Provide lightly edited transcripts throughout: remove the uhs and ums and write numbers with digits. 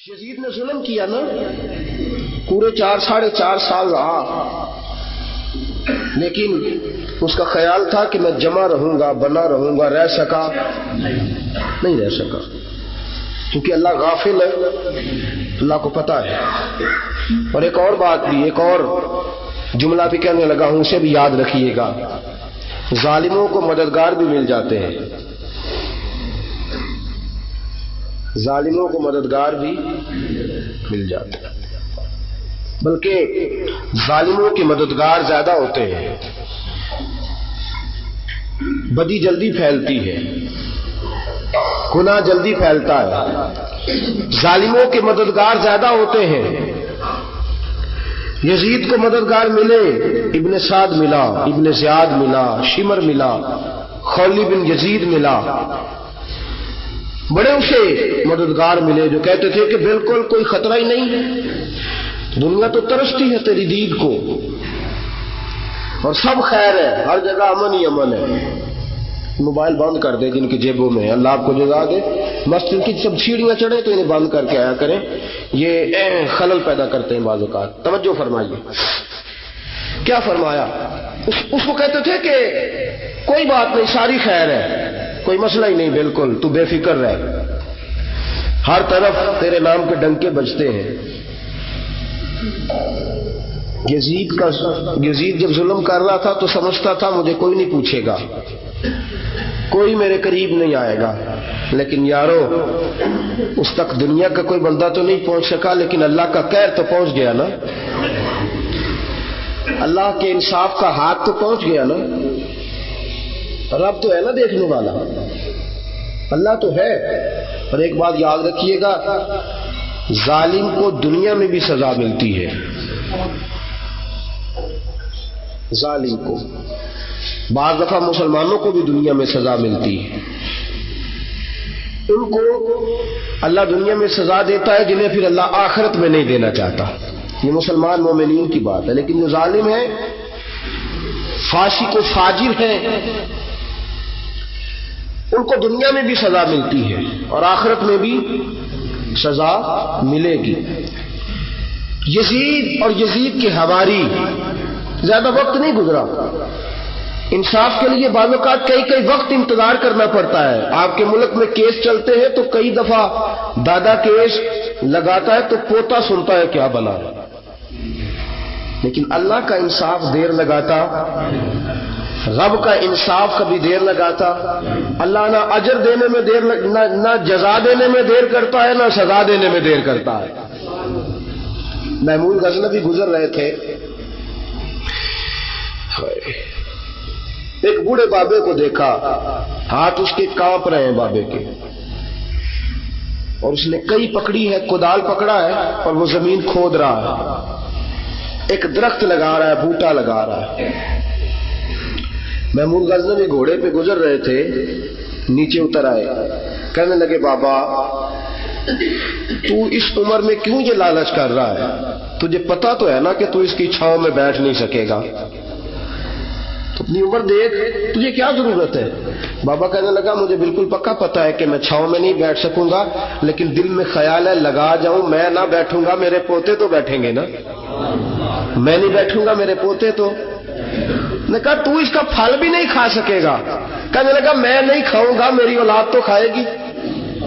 یزید نے ظلم کیا نا، پورے 4.5 سال رہا، لیکن اس کا خیال تھا کہ میں جمع رہوں گا، بنا رہوں گا، رہ سکا نہیں رہ سکا، کیونکہ اللہ غافل ہے، اللہ کو پتا ہے۔ اور ایک اور بات بھی، ایک اور جملہ بھی کہنے لگا ہوں، اسے بھی یاد رکھیے گا، ظالموں کو مددگار بھی مل جاتے ہیں، ظالموں کو مددگار بھی مل جاتے ہیں، بلکہ ظالموں کے مددگار زیادہ ہوتے ہیں، بدی جلدی پھیلتی ہے، گناہ جلدی پھیلتا ہے، ظالموں کے مددگار زیادہ ہوتے ہیں۔ یزید کو مددگار ملے، ابن سعد ملا، ابن زیاد ملا، شمر ملا، خولی بن یزید ملا، بڑے اسے مددگار ملے جو کہتے تھے کہ بالکل کوئی خطرہ ہی نہیں ہے، دنیا تو ترستی ہے تیری دید کو، اور سب خیر ہے، ہر جگہ امن ہی امن ہے۔ موبائل بند کر دے جن کی جیبوں میں، اللہ آپ کو جزا دے، مسجد کی سب سیڑھیاں چڑھے تو انہیں بند کر کے آیا کریں، یہ خلل پیدا کرتے ہیں بعض اوقات۔ توجہ فرمائیے، کیا فرمایا؟ اس کو کہتے تھے کہ کوئی بات نہیں، ساری خیر ہے، کوئی مسئلہ ہی نہیں، بالکل تو بے فکر رہ، ہر طرف تیرے نام کے ڈنکے بجتے ہیں۔ یزید جب ظلم کر رہا تھا تو سمجھتا تھا مجھے کوئی نہیں پوچھے گا، کوئی میرے قریب نہیں آئے گا، لیکن یارو اس تک دنیا کا کوئی بندہ تو نہیں پہنچ سکا، لیکن اللہ کا قہر تو پہنچ گیا نا، اللہ کے انصاف کا ہاتھ تو پہنچ گیا نا، رب تو ہے نا دیکھنے والا، اللہ تو ہے۔ اور ایک بات یاد رکھیے گا، ظالم کو دنیا میں بھی سزا ملتی ہے، ظالم کو بعض دفعہ مسلمانوں کو بھی دنیا میں سزا ملتی ہے، ان کو اللہ دنیا میں سزا دیتا ہے جنہیں پھر اللہ آخرت میں نہیں دینا چاہتا، یہ مسلمان مومنین کی بات ہے۔ لیکن جو ظالم ہے، فاسق و فاجر ہیں، ان کو دنیا میں بھی سزا ملتی ہے اور آخرت میں بھی سزا ملے گی۔ یزید اور یزید کے حواری، زیادہ وقت نہیں گزرا، انصاف کے لیے بعض اوقات کئی وقت انتظار کرنا پڑتا ہے۔ آپ کے ملک میں کیس چلتے ہیں تو کئی دفعہ دادا کیس لگاتا ہے تو پوتا سنتا ہے کیا بنا، لیکن اللہ کا انصاف دیر لگاتا، رب کا انصاف کبھی دیر لگاتا، اللہ نہ اجر دینے میں دیر نہ جزا دینے میں دیر کرتا ہے، نہ سزا دینے میں دیر کرتا ہے۔ محمود غزنوی گزر رہے تھے، ایک بوڑھے بابے کو دیکھا، ہاتھ اس کے کانپ رہے ہیں بابے کے، اور اس نے کئی پکڑی ہے، کدال پکڑا ہے اور وہ زمین کھود رہا ہے، ایک درخت لگا رہا ہے، بوٹا لگا رہا ہے۔ محمود غزنوی گھوڑے پہ گزر رہے تھے، نیچے اتر آئے، کہنے لگے بابا تو اس عمر میں کیوں یہ لالچ کر رہا ہے؟ تجھے پتا تو ہے نا کہ تو اس کی چھاؤں میں بیٹھ نہیں سکے گا، تو اپنی عمر دیکھ، تجھے کیا ضرورت ہے؟ بابا کہنے لگا مجھے بالکل پکا پتا ہے کہ میں چھاؤں میں نہیں بیٹھ سکوں گا، لیکن دل میں خیال ہے لگا جاؤں، میں نہ بیٹھوں گا میرے پوتے تو بیٹھیں گے نا، میں نہیں بیٹھوں گا میرے پوتے تو۔ نے کہا تو اس کا پھل بھی نہیں کھا سکے گا، کہنے لگا میں نہیں کھاؤں گا، میری اولاد تو کھائے گی،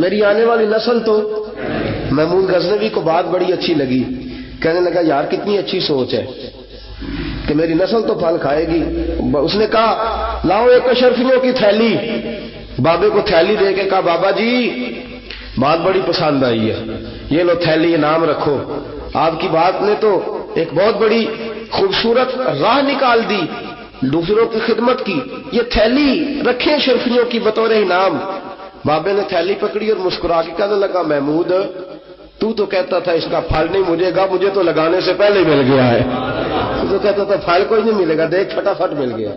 میری آنے والی نسل تو۔ محمود غزنوی کو بات بڑی اچھی لگی، کہنے لگا یار کتنی اچھی سوچ ہے کہ میری نسل تو پھل کھائے گی۔ اس نے کہا لاؤ ایک اشرفیوں کی تھیلی، بابے کو تھیلی دے کے کہا بابا جی بات بڑی پسند آئی ہے، یہ لو تھیلی انعام رکھو، آپ کی بات نے تو ایک بہت بڑی خوبصورت راہ نکال دی دوسروں کی خدمت کی، یہ تھیلی رکھیں اشرفیوں کی بطور انعام۔ بابے نے تھیلی پکڑی اور مسکرا کے کہنے لگا محمود تو کہتا تھا اس کا پھل نہیں مجھے گا، مجھے تو لگانے سے پہلے مل گیا ہے، تو کہتا تھا پھل کوئی نہیں ملے گا، دیکھ فٹافٹ مل گیا،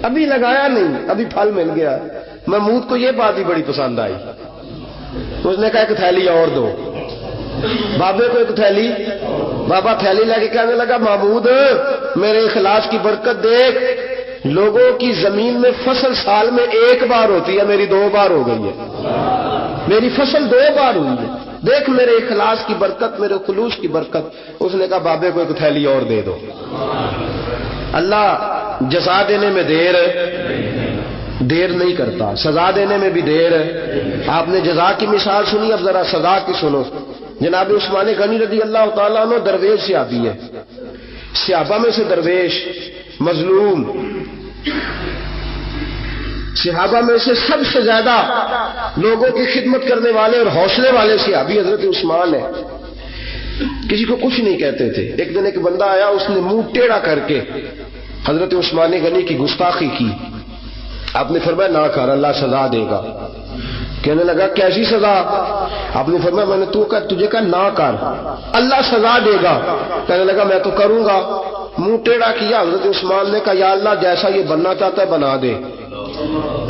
ابھی لگایا نہیں ابھی پھل مل گیا۔ محمود کو یہ بات بھی بڑی پسند آئی، تو اس نے کہا ایک تھیلی اور دو، بابے کو ایک تھیلی، بابا تھیلی لے کے کہنے لگا محمود میرے اخلاص کی برکت دیکھ، لوگوں کی زمین میں فصل سال میں ایک بار ہوتی ہے، میری 2 بار ہو گئی ہے، میری فصل 2 بار ہوئی ہے، دیکھ میرے اخلاص کی برکت، میرے خلوص کی برکت۔ اس نے کہا بابے کو ایک تھیلی اور دے دو۔ اللہ جزا دینے میں دیر نہیں کرتا، سزا دینے میں بھی دیر ہے۔ آپ نے جزا کی مثال سنی، اب ذرا سزا کی سنو۔ جناب عثمان غنی رضی اللہ تعالیٰ عنہ درویش صحابی ہے، صحابہ میں سے درویش، مظلوم، صحابہ میں سے سب سے زیادہ لوگوں کی خدمت کرنے والے اور حوصلے والے صحابی حضرت عثمان ہے۔ کسی کو کچھ نہیں کہتے تھے۔ ایک دن ایک بندہ آیا، اس نے منہ ٹیڑھا کر کے حضرت عثمان غنی کی گستاخی کی۔ آپ نے فرمایا نہ کر، اللہ سزا دے گا۔ کہنے لگا کیسی سزا؟ آپ نے فرمایا میں نے تجھے کہا نہ کر، اللہ سزا دے گا۔ کہنے لگا میں تو کروں گا۔ منہ ٹیڑھا کیا۔ حضرت عثمان نے کہا یا اللہ جیسا یہ بننا چاہتا ہے بنا دے۔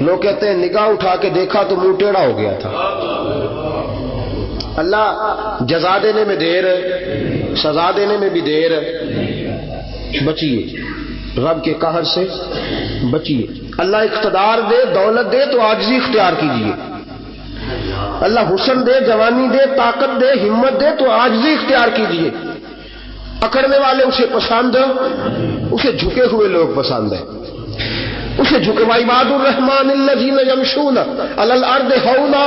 لوگ کہتے ہیں نگاہ اٹھا کے دیکھا تو منہ ٹیڑھا ہو گیا تھا۔ اللہ جزا دینے میں دیر ہے، سزا دینے میں بھی دیر ہے۔ بچیے رب کے قہر سے، بچیے۔ اللہ اقتدار دے، دولت دے تو عاجزی اختیار کیجیے۔ اللہ حسن دے، جوانی دے، طاقت دے، ہمت دے تو عاجزی اختیار کیجیے۔ اکڑنے والے اسے پسند، اسے جھکے ہوئے لوگ پسند ہیں، اسے جھکے۔ وعباد الرحمن الذین یمشون علی الارض ہونا،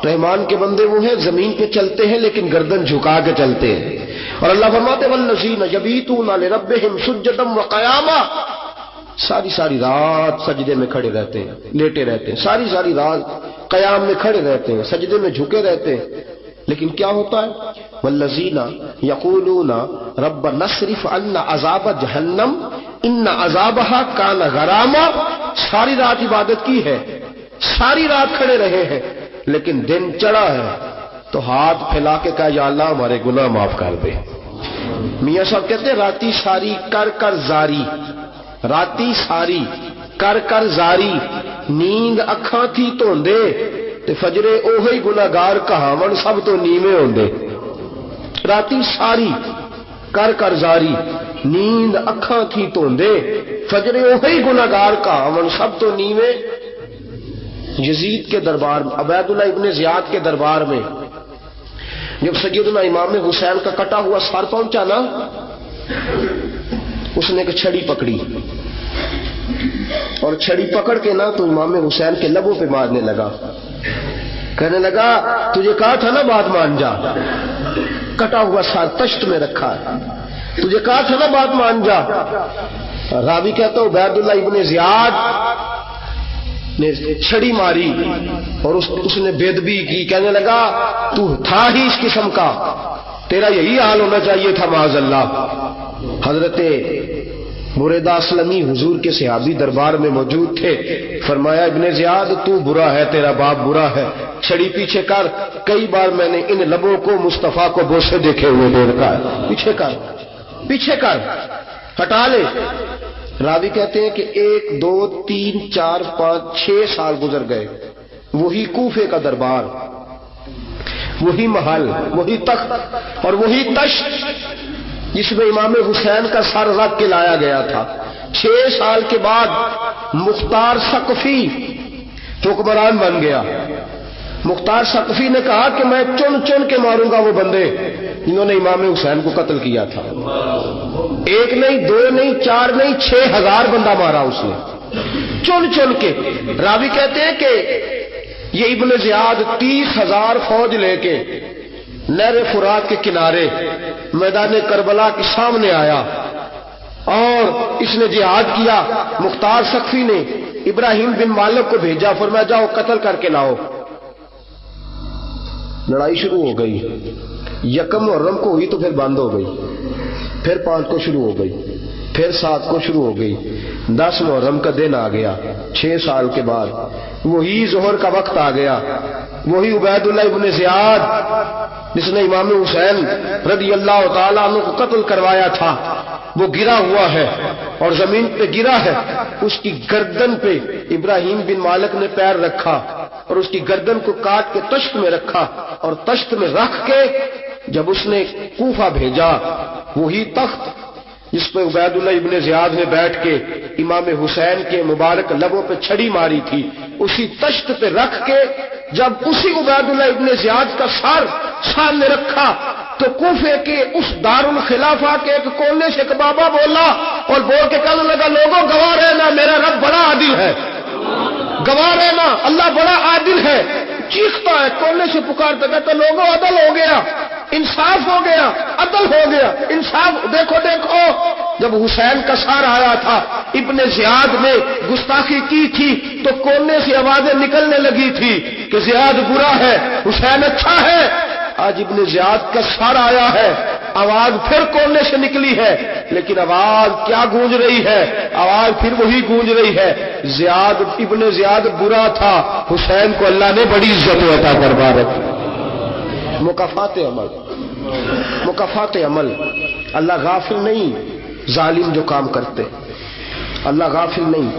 رحمان کے بندے وہ ہیں زمین پہ چلتے ہیں لیکن گردن جھکا کے چلتے ہیں۔ اور اللہ فرماتے والذین یبیتون لربہم سجدا وقیاما، ساری رات سجدے میں کھڑے رہتے ہیں، لیٹے رہتے ہیں، ساری رات قیام میں کھڑے رہتے ہیں، سجدے میں جھکے رہتے ہیں۔ لیکن کیا ہوتا ہے؟ والذین یقولون ربنا اصرف عنا عذاب جہنم ان عذابها کان غراما، ساری رات عبادت کی ہے، ساری رات کھڑے رہے ہیں، لیکن دن چڑھا ہے تو ہاتھ پھیلا کے کہا یا اللہ ہمارے گناہ معاف کر دے۔ میاں صاحب کہتے ہیں راتی ساری کر زاری، راتی ساری کر زاری، نیند اکھاں تھی دھوندے تے فجرے اوہی گناہگار کہاون سب تو نیویں ہوندے۔ راتی ساری کر زاری، نیند اکھاں تھی دھوندے فجرے اوہی گناہگار کہاون سب تو نیویں۔ یزید کے دربار میں، عبید اللہ ابن زیاد کے دربار میں جب سیدنا امام حسین کا کٹا ہوا سر پہنچا نا، اس نے ایک چھڑی پکڑی اور چھڑی پکڑ کے نا تو امام حسین کے لبوں پہ مارنے لگا۔ کہنے لگا تجھے کہا تھا نا بات مان جا، کٹا ہوا سر تشت میں رکھا ہے، تجھے کہا تھا نا بات مان جا۔ راوی کہتا ہوں عبید اللہ ابن زیاد نے چھڑی ماری اور اس نے بے ادبی کی۔ کہنے لگا تو تھا ہی اس قسم کا، تیرا یہی حال ہونا چاہیے تھا معاذ اللہ۔ حضرت بریدہ اسلمی حضور کے صحابی دربار میں موجود تھے، فرمایا ابن زیاد تو برا ہے، تیرا باپ برا ہے، چھڑی پیچھے کر۔ کئی بار میں نے ان لبوں کو مصطفیٰ کو بوسے دیکھے ہوئے دے رکھا ہے، پیچھے کر ہٹا لے۔ راوی کہتے ہیں کہ 1 2 3 4 5 6 سال گزر گئے، وہی کوفے کا دربار، وہی محل، وہی تخت اور وہی تشت جس میں امام حسین کا سر رکھ کے لایا گیا تھا۔ 6 سال کے بعد مختار ثقفی حکمران بن گیا۔ مختار ثقفی نے کہا کہ میں چن کے ماروں گا وہ بندے جنہوں نے امام حسین کو قتل کیا تھا۔ 1 نہیں 2 نہیں 4 نہیں 6000 بندہ مارا اس نے، چن کے۔ راوی کہتے ہیں کہ یہ ابن زیاد 30,000 فوج لے کے نہر فرات کے کنارے میدان کربلا کے سامنے آیا اور اس نے جہاد کیا۔ مختار ثقفی نے ابراہیم بن مالک کو بھیجا، فرمایا جاؤ قتل کر کے لاؤ۔ لڑائی شروع ہو گئی، 1 محرم کو ہوئی تو پھر بند ہو گئی، پھر 5 کو شروع ہو گئی، پھر 7 کو شروع ہو گئی، 10 محرم کا دن آ گیا 6 سال کے بعد، وہی ظہر کا وقت آ گیا، وہی عبید اللہ ابن زیاد جس نے امام حسین رضی اللہ تعالیٰ عنہ کو قتل کروایا تھا، وہ گرا ہوا ہے اور زمین پہ گرا ہے۔ اس کی گردن پہ ابراہیم بن مالک نے پیر رکھا اور اس کی گردن کو کاٹ کے تشت میں رکھا، اور تشت میں رکھ کے جب اس نے کوفہ بھیجا، وہی تخت جس پہ عبید اللہ ابن زیاد نے بیٹھ کے امام حسین کے مبارک لبوں پہ چھڑی ماری تھی، اسی تشت پہ رکھ کے جب اسی عبید اللہ ابن زیاد کا سر سامنے رکھا تو کوفے کے اس دارالخلافہ کے ایک کونے سے ایک بابا بولا اور بول کے کہنے لگا لوگوں گواہ رہنا میرا رب بڑا عادل ہے، گواہ رہنا اللہ بڑا عادل ہے۔ چیختا ہے کونے سے پکارتا کہتا لوگوں عدل ہو گیا، انصاف ہو گیا، عدل ہو گیا، انصاف۔ دیکھو دیکھو جب حسین کا سار آیا تھا ابن زیاد نے گستاخی کی تھی تو کونے سے آوازیں نکلنے لگی تھی کہ زیاد برا ہے حسین اچھا ہے۔ آج ابن زیاد کا سار آیا ہے، آواز پھر کونے سے نکلی ہے، لیکن آواز کیا گونج رہی ہے؟ آواز پھر وہی گونج رہی ہے، زیاد ابن زیاد برا تھا، حسین کو اللہ نے بڑی عزت عطا فرما رکھی۔ مکافات عمل، مکافات عمل۔ اللہ غافل نہیں ظالم جو کام کرتے، اللہ غافل نہیں۔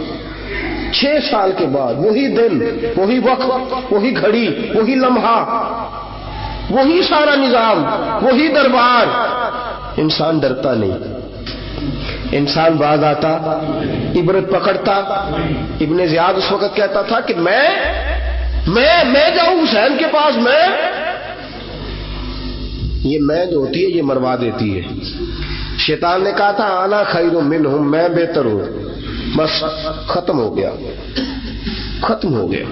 6 سال کے بعد وہی دن، وہی وقت، وہی گھڑی، وہی لمحہ، وہی سارا نظام، وہی دربار، انسان ڈرتا نہیں، انسان باز آتا، عبرت پکڑتا۔ ابن زیاد اس وقت کہتا تھا کہ میں جاؤں حسین کے پاس، یہ میں جو ہوتی ہے یہ مروا دیتی ہے۔ شیطان نے کہا تھا انا خیر منہم، میں بہتر ہوں، بس ختم ہو گیا، ختم ہو گیا۔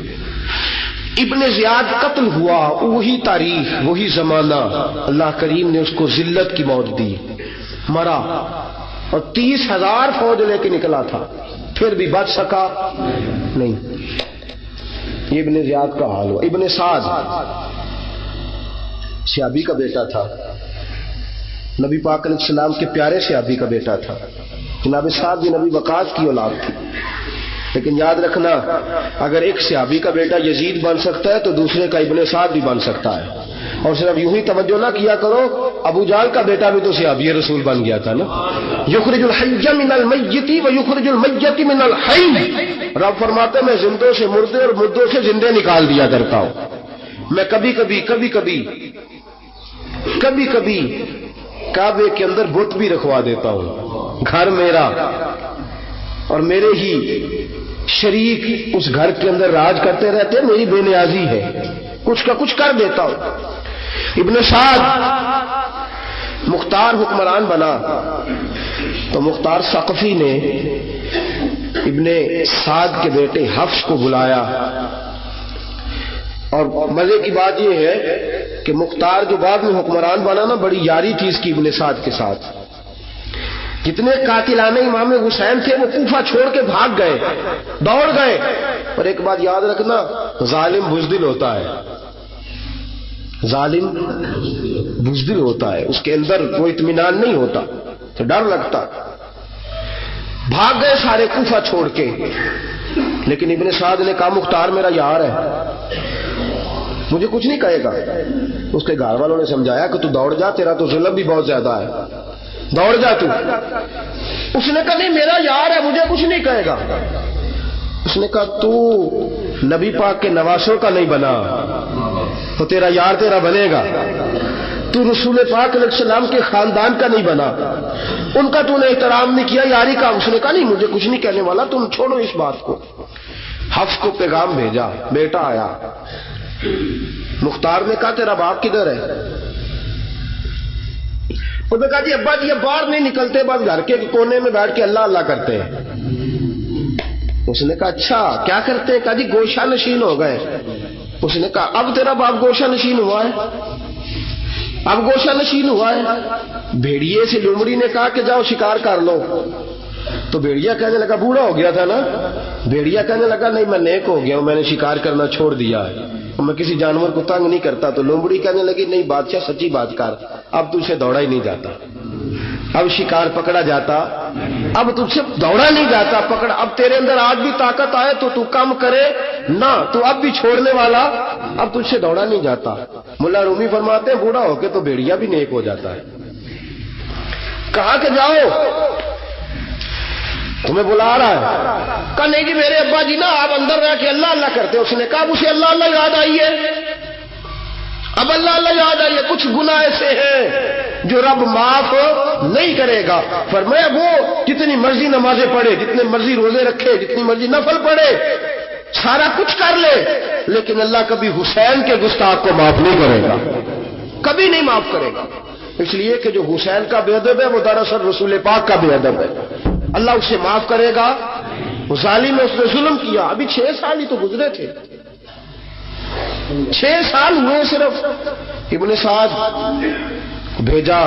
ابن زیاد قتل ہوا، وہی تاریخ، وہی زمانہ، اللہ کریم نے اس کو ذلت کی موت دی، مرا، اور 30,000 فوج لے کے نکلا تھا، پھر بھی بچ سکا نہیں۔ یہ ابن زیاد کا حال ہوا۔ ابن سعد صحابی کا بیٹا تھا، نبی پاک علیہ السلام کے پیارے صحابی کا بیٹا تھا۔ جناب سعد بھی نبی وقاص کی اولاد تھی، لیکن یاد رکھنا اگر ایک صحابی کا بیٹا یزید بن سکتا ہے تو دوسرے کا ابن سعد بھی بن سکتا ہے۔ اور صرف یوں ہی توجہ نہ کیا کرو، ابو جہل کا بیٹا بھی تو صحابی رسول بن گیا تھا نا۔ یخرج الحی من المیت و یخرج المیت من الحی، رب فرماتے میں زندوں سے مردے اور مردوں سے زندے نکال دیا کرتا ہوں۔ میں کبھی کبھی کعبے کے اندر بت بھی رکھوا دیتا ہوں، گھر میرا اور میرے ہی شریک اس گھر کے اندر راج کرتے رہتے، میری بے نیازی ہے، کچھ کا کچھ کر دیتا ہوں۔ ابن سعد مختار حکمران بنا تو مختار ثقفی نے ابن سعد کے بیٹے حفص کو بلایا، اور مزے کی بات یہ ہے کہ مختار جو بعد میں حکمران بنا نا، بڑی یاری تھی اس کی ابن سعد کے ساتھ۔ جتنے قاتلان امام حسین تھے وہ کوفہ چھوڑ کے بھاگ گئے، دوڑ گئے۔ اور ایک بات یاد رکھنا، ظالم بزدل ہوتا ہے، ظالم بزدل ہوتا ہے، اس کے اندر کوئی اطمینان نہیں ہوتا، تو ڈر لگتا۔ بھاگ گئے سارے کوفہ چھوڑ کے، لیکن ابن سعد نے کہا مختار میرا یار ہے، مجھے کچھ نہیں کہے گا۔ اس کے گھر والوں نے سمجھایا کہ تو دوڑ جا، تیرا تو ظلم بھی بہت زیادہ ہے، دوڑ جا تو۔ اس نے کہا نہیں میرا یار ہے، مجھے کچھ نہیں کہے گا۔ اس نے کہا تو نبی پاک کے نواسوں کا نہیں بنا تو تیرا یار تیرا بنے گا، تو رسول پاک علیہ السلام کے خاندان کا نہیں بنا، ان کا تو نے احترام نہیں کیا، یاری کا۔ اس نے کہا نہیں مجھے کچھ نہیں کہنے والا، تم چھوڑو اس بات کو۔ حفص کو پیغام بھیجا، بیٹا آیا۔ مختار نے کہا تیرا باپ کدھر ہے؟ انہوں نے کہا جی ابا جی باہر نہیں نکلتے، بس گھر کے کونے میں بیٹھ کے اللہ اللہ کرتے ہیں۔ اس نے کہا اچھا کیا کرتے ہیں؟ کہا جی گوشہ نشین ہو گئے۔ اس نے کہا اب تیرا باپ گوشہ نشین ہوا ہے؟ اب گوشہ نشین ہوا ہے؟ بھیڑیے سے لومڑی نے کہا کہ جاؤ شکار کر لو، تو بھیڑیا کہنے لگا بوڑھا ہو گیا تھا نا، بھیڑیا کہنے لگا نہیں میں نیک ہو گیا ہوں، میں نے شکار کرنا چھوڑ دیا ہے، میں کسی جانور کو تنگ نہیں کرتا۔ تو لومڑی کہنے لگی نہیں بادشاہ سچی بات کر، اب تجھ سے دوڑا ہی نہیں جاتا، اب شکار پکڑا جاتا، اب تجھ سے دوڑا نہیں جاتا، پکڑ، اب تیرے اندر آج بھی طاقت آئے تو کم کرے نہ، تو اب بھی چھوڑنے والا، اب تجھ سے دوڑا نہیں جاتا۔ ملا رومی فرماتے ہیں بوڑھا ہو کے تو بھیڑیا بھی نیک ہو جاتا ہے۔ کہا کہ جاؤ تمہیں بلا رہا ہے۔ کہا نہیں جی میرے ابا جی نا آپ اندر رہ کے اللہ اللہ کرتے۔ اس نے کہا اب اسے اللہ اللہ یاد آئی ہے، اب اللہ اللہ یاد آئی ہے، کچھ گناہ ایسے ہیں جو رب معاف نہیں کرے گا۔ فرمایا وہ جتنی مرضی نمازیں پڑھے، جتنے مرضی روزے رکھے، جتنی مرضی نفل پڑھے، سارا کچھ کر لے، لیکن اللہ کبھی حسین کے گستاخ کو معاف نہیں کرے گا۔ کبھی نہیں معاف کرے گا. اس لیے کہ جو حسین کا بے ادب ہے وہ دراصل رسول پاک کا بے ادب ہے. اللہ اسے معاف کرے گا. وہ ظالم ہے, اس نے ظلم کیا. ابھی 6 سال ہی تو گزرے تھے, 6 سال ہوئے صرف. ابن سعد بھیجا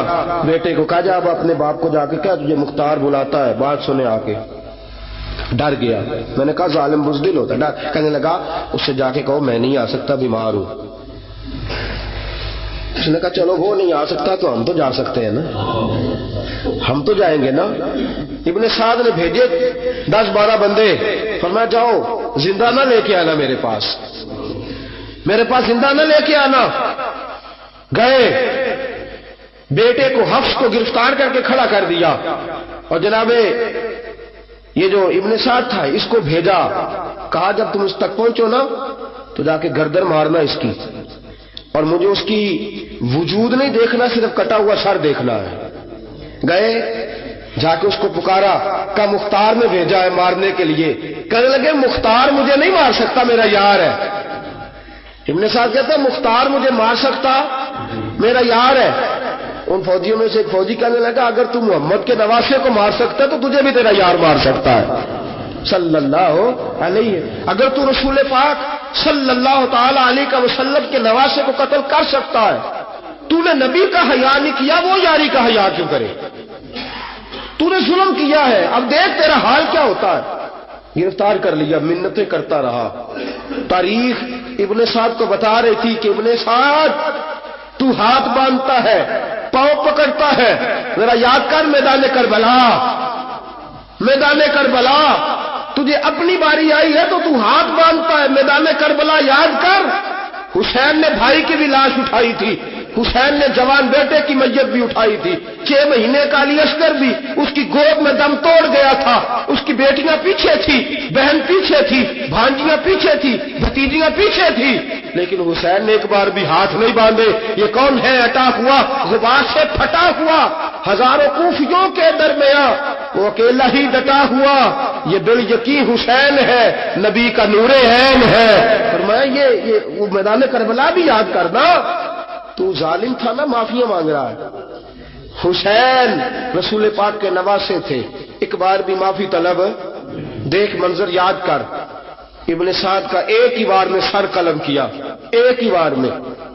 بیٹے کو, کہا جا اب اپنے باپ کو جا کے کیا تجھے مختار بلاتا ہے, بات سنے آ کے. ڈر گیا. میں نے کہا ظالم بزدل ہوتا ہے. کہنے لگا اس سے جا کے کہو میں نہیں آ سکتا, بیمار ہوں. اس نے کہا چلو وہ نہیں آ سکتا تو ہم تو جا سکتے ہیں نا, ہم تو جائیں گے نا. ابن سعد نے بھیجے 10-12 بندے, فرمایا جاؤ زندہ نہ لے کے آنا میرے پاس, میرے پاس زندہ نہ لے کے آنا. گئے, بیٹے کو حفص کو گرفتار کر کے کھڑا کر دیا, اور جناب یہ جو ابن سعد تھا اس کو بھیجا. کہا جب تم اس تک پہنچو نا تو جا کے گردن مارنا اس کی, اور مجھے اس کی وجود نہیں دیکھنا, صرف کٹا ہوا سر دیکھنا ہے. گئے, جا کے اس کو پکارا, کا مختار نے بھیجا ہے مارنے کے لیے. کہنے لگے مختار مجھے نہیں مار سکتا, میرا یار ہے. ابن سعد کہتا ہے مختار مجھے مار سکتا, میرا یار ہے. ان فوجیوں میں سے ایک فوجی کہنے لگا اگر تم محمد کے نواسے کو مار سکتا ہے تو تجھے بھی تیرا یار مار سکتا ہے صلی اللہ علیہ. اگر تو رسول پاک صلی اللہ تعالی علیہ وسلم کے نواسے کو قتل کر سکتا ہے, تو نے نبی کا حیا نہیں کیا, وہ یاری کا حیا کیوں کرے؟ تو نے ظلم کیا ہے, اب دیکھ تیرا حال کیا ہوتا ہے. گرفتار کر لیا, منتیں کرتا رہا. تاریخ ابن سعد کو بتا رہی تھی کہ ابن سعد تو ہاتھ باندھتا ہے, پاؤں پکڑتا ہے. ذرا یاد کر میدان کربلا, میدان کربلا تجھے اپنی باری آئی ہے تو تو ہاتھ باندھتا ہے. میدان کربلا یاد کر, حسین نے بھائی کی بھی لاش اٹھائی تھی, حسین نے جوان بیٹے کی میت بھی اٹھائی تھی. 6 مہینے کا علی اصغر بھی اس کی گود میں دم توڑ گیا تھا. اس کی بیٹیاں پیچھے تھی, بہن پیچھے تھی, بھانجیاں پیچھے تھی, بھتیجیاں پیچھے تھی, لیکن حسین نے ایک بار بھی ہاتھ نہیں باندھے. یہ کون ہے اٹا ہوا, غبار سے پھٹا ہوا, ہزاروں کوفیوں کے درمیان وہ اکیلا ہی ڈٹا ہوا. یہ دل یقین حسین ہے, نبی کا نور عین ہے. فرمایا یہ وہ میدان کربلا بھی یاد کرنا. تو ظالم تھا نا, معافیاں مانگ رہا ہے. حسین رسول پاک کے نواسے تھے, ایک بار بھی معافی طلب. دیکھ منظر یاد کر, ابن سعد کا ایک ہی بار میں سر قلم کیا, ایک ہی بار میں.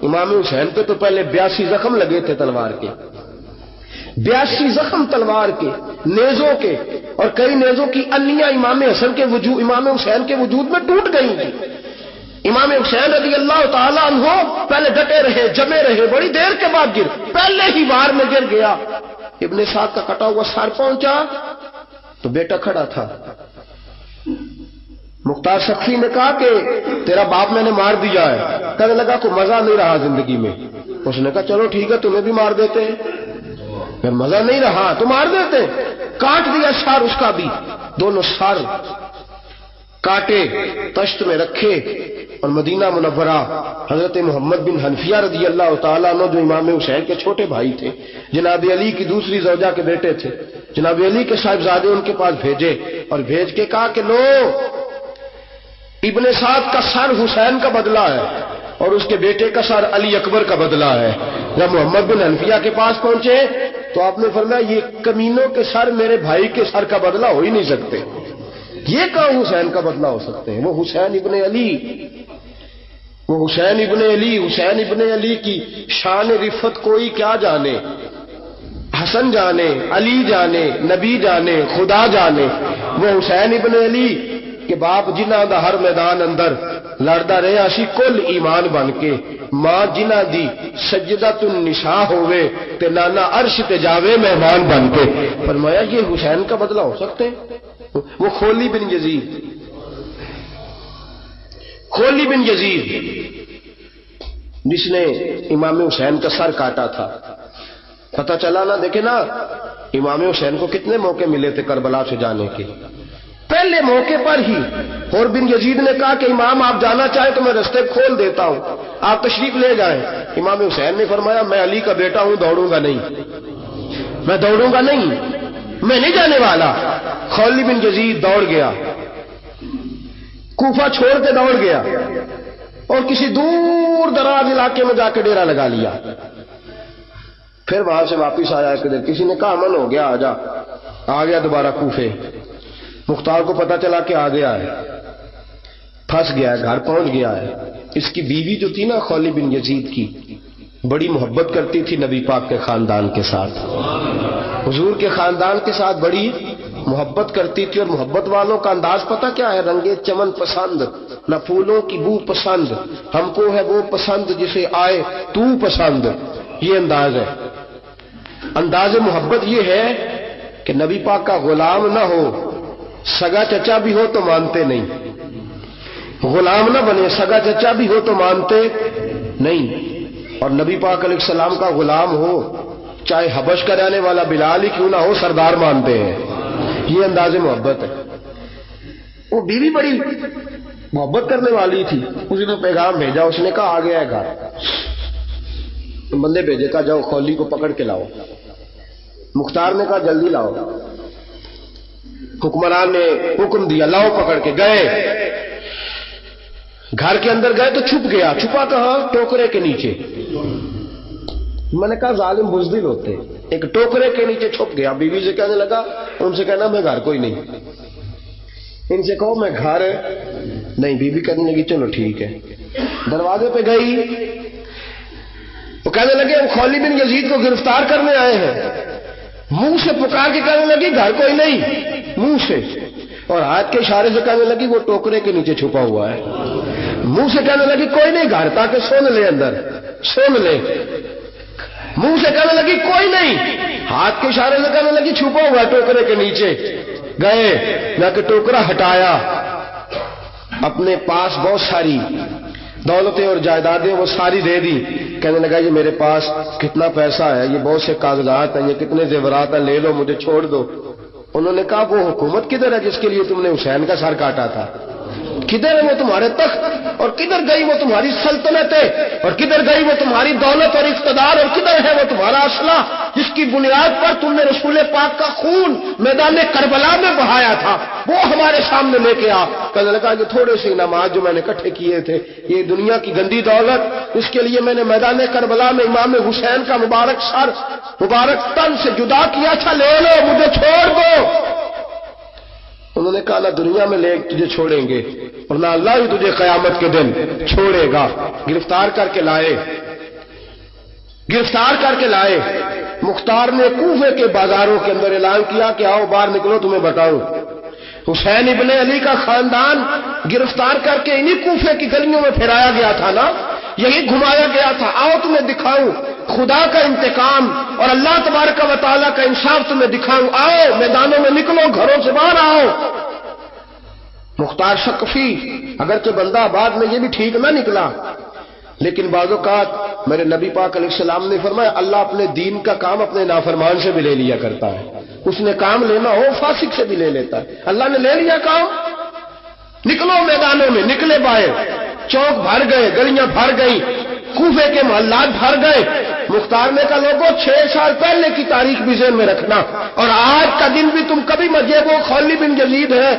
امام حسین پہ تو پہلے 82 زخم لگے تھے تلوار کے, 82 زخم تلوار کے, نیزوں کے, اور کئی نیزوں کی انیاں امام حسن کے وجود, امام حسین کے وجود میں ٹوٹ گئی تھی. امام حسین رضی اللہ تعالی عنہ پہلے ڈٹے رہے, جمے رہے, بڑی دیر کے بعد گر, پہلے ہی بار میں گر گیا. ابن سعد کا کٹا ہوا سر پہنچا تو بیٹا کھڑا تھا. مختار سخی نے کہا کہ تیرا باپ میں نے مار دیا ہے. کہنے لگا کوئی مزہ نہیں رہا زندگی میں. اس نے کہا چلو ٹھیک ہے تمہیں بھی مار دیتے ہیں. پھر مزہ نہیں رہا تو مار دیتے. کاٹ دیا سر اس کا بھی, دونوں سر کاٹے, تشت میں رکھے, اور مدینہ منورہ حضرت محمد بن حنفیہ رضی اللہ تعالیٰ عنہ جو امام حسین کے چھوٹے بھائی تھے, جناب علی کی دوسری زوجہ کے بیٹے تھے, جناب علی کے صاحبزادے ان کے پاس بھیجے, اور بھیج کے کہا کہ لو ابن سعد کا سر حسین کا بدلہ ہے اور اس کے بیٹے کا سر علی اکبر کا بدلہ ہے. جب محمد بن حنفیہ کے پاس پہنچے تو آپ نے فرمایا یہ کمینوں کے سر میرے بھائی کے سر کا بدلہ ہو ہی نہیں سکتے, یہ کہاں حسین کا بدلہ ہو سکتے ہیں. وہ حسین ابن علی, وہ حسین ابن علی, حسین ابن علی کی شان رفت کوئی کیا جانے, حسن جانے, علی جانے, نبی جانے, خدا جانے. وہ حسین ابن علی کہ باپ جنہ دا ہر میدان اندر لڑدا رہا سی کل ایمان بن کے, ماں جنہ دی سجدۃ النساء ہوئے تے نانا عرش تے جاوے مہمان بن کے. فرمایا یہ حسین کا بدلہ ہو سکتے ہیں. وہ خولی بن یزید, خولی بن یزید جس نے امام حسین کا سر کاٹا تھا. پتہ چلا نا, دیکھے نا امام حسین کو کتنے موقع ملے تھے کربلا سے جانے کے. پہلے موقع پر ہی اور بن یزید نے کہا کہ امام آپ جانا چاہیں تو میں رستے کھول دیتا ہوں, آپ تشریف لے جائیں. امام حسین نے فرمایا میں علی کا بیٹا ہوں, دوڑوں گا نہیں, میں دوڑوں گا نہیں, میں نہیں جانے والا. خولی بن یزید دوڑ گیا, کوفہ چھوڑ کے دوڑ گیا اور کسی دور دراز علاقے میں جا کے ڈیرا لگا لیا. پھر وہاں سے واپس آیا کسی نے کہا امن ہو گیا آ گیا دوبارہ کوفے. مختار کو پتا چلا کہ آ گیا ہے, پھنس گیا ہے, گھر پہنچ گیا ہے. اس کی بیوی جو تھی نا خولی بن یزید کی, بڑی محبت کرتی تھی نبی پاک کے خاندان کے ساتھ, حضور کے خاندان کے ساتھ بڑی محبت کرتی تھی. اور محبت والوں کا انداز پتہ کیا ہے؟ رنگے چمن پسند, نہ پھولوں کی بو پسند, ہم کو ہے وہ پسند جسے آئے تو پسند. یہ انداز ہے. انداز محبت یہ ہے کہ نبی پاک کا غلام نہ ہو, سگا چچا بھی ہو تو مانتے نہیں, غلام نہ بنے, سگا چچا بھی ہو تو مانتے نہیں. اور نبی پاک علیہ السلام کا غلام ہو, چاہے حبش کا رہنے والا بلال ہی کیوں نہ ہو, سردار مانتے ہیں. یہ انداز محبت ہے. وہ بیوی بڑی محبت کرنے والی تھی, اسی نے پیغام بھیجا, اس نے کہا آ گیا ہے گھر. بندے بھیجے, کہا جاؤ خولی کو پکڑ کے لاؤ. مختار نے کہا جلدی لاؤ. حکمران نے حکم دیا, لاؤ پکڑ کے. گئے, گھر کے اندر گئے تو چھپ گیا. چھپا کہاں؟ ٹوکرے کے نیچے. میں نے کہا ظالم بزدل ہوتے. ایک ٹوکرے کے نیچے چھپ گیا. بیوی سے کہنے لگا, ان سے کہنا میں گھر کوئی نہیں, ان سے کہو میں گھر نہیں. بیوی کہنے لگی چلو ٹھیک ہے. دروازے پہ گئی, وہ کہنے لگے ہم خولی بن یزید کو گرفتار کرنے آئے ہیں. منہ سے پکار کے کہنے لگی گھر کوئی نہیں, منہ سے, اور ہاتھ کے اشارے سے کہنے لگی وہ ٹوکرے کے نیچے چھپا ہوا ہے. منہ سے کہنے لگی کوئی نہیں گھر, تاکہ سن لے اندر, سن لے. منہ سے کہنے لگی کوئی نہیں, ہاتھ کے اشارے سے کہنے لگی چھپا ہوا ہے ٹوکرے کے نیچے. گئے, جا کے ٹوکرا ہٹایا. اپنے پاس بہت ساری دولتیں اور جائیدادیں وہ ساری دے دی. کہنے لگا یہ میرے پاس کتنا پیسہ ہے, یہ بہت سے کاغذات ہیں, یہ کتنے زیورات ہیں, لے لو, مجھے چھوڑ دو. انہوں نے کہا وہ حکومت کدھر ہے جس کے لیے تم نے حسین کا سر کاٹا تھا؟ کدھر ہے وہ تمہارے تخت, اور کدھر گئی وہ تمہاری سلطنتیں, اور کدھر گئی وہ تمہاری دولت اور اقتدار, اور کدھر ہے وہ تمہارا اسلحہ جس کی بنیاد پر تم نے رسول پاک کا خون میدان کربلا میں بہایا تھا, وہ ہمارے سامنے لے کے آ. کہنے لگا یہ تھوڑے سے انعامات جو میں نے اکٹھے کیے تھے, یہ دنیا کی گندی دولت, اس کے لیے میں نے میدان کربلا میں امام حسین کا مبارک سر مبارک تن سے جدا کیا تھا, لے لو, مجھے چھوڑ دو. انہوں نے کہا نہ دنیا میں لے تجھے چھوڑیں گے, اور نہ اللہ ہی تجھے قیامت کے دن چھوڑے گا. گرفتار کر کے لائے, گرفتار کر کے لائے. مختار نے کوفے کے بازاروں کے اندر اعلان کیا کہ آؤ باہر نکلو تمہیں بتاؤں. حسین ابن علی کا خاندان گرفتار کر کے انہی کوفے کی گلیوں میں پھرایا گیا تھا نا, یہی گھمایا گیا تھا. آؤ تمہیں دکھاؤں خدا کا انتقام اور اللہ تبارک و تعالیٰ کا انصاف تمہیں دکھاؤں. آؤ میدانوں میں نکلو, گھروں سے باہر آؤ. مختار ثقفی اگرچہ بندہ آباد میں یہ بھی ٹھیک نہ نکلا, لیکن بعض اوقات میرے نبی پاک علیہ السلام نے فرمایا اللہ اپنے دین کا کام اپنے نافرمان سے بھی لے لیا کرتا ہے. اس نے کام لینا ہو فاسق سے بھی لے لیتا ہے. اللہ نے لے لیا کام. نکلو میدانوں میں, نکلے باہر. چوک بھر گئے, گلیاں بھر گئی, کوفے کے محلات بھر گئے. مختار نے کہا لوگوں 6 سال پہلے کی تاریخ بھی ذہن میں رکھنا, اور آج کا دن بھی تم کبھی مجھے وہ خولی بن یزید ہے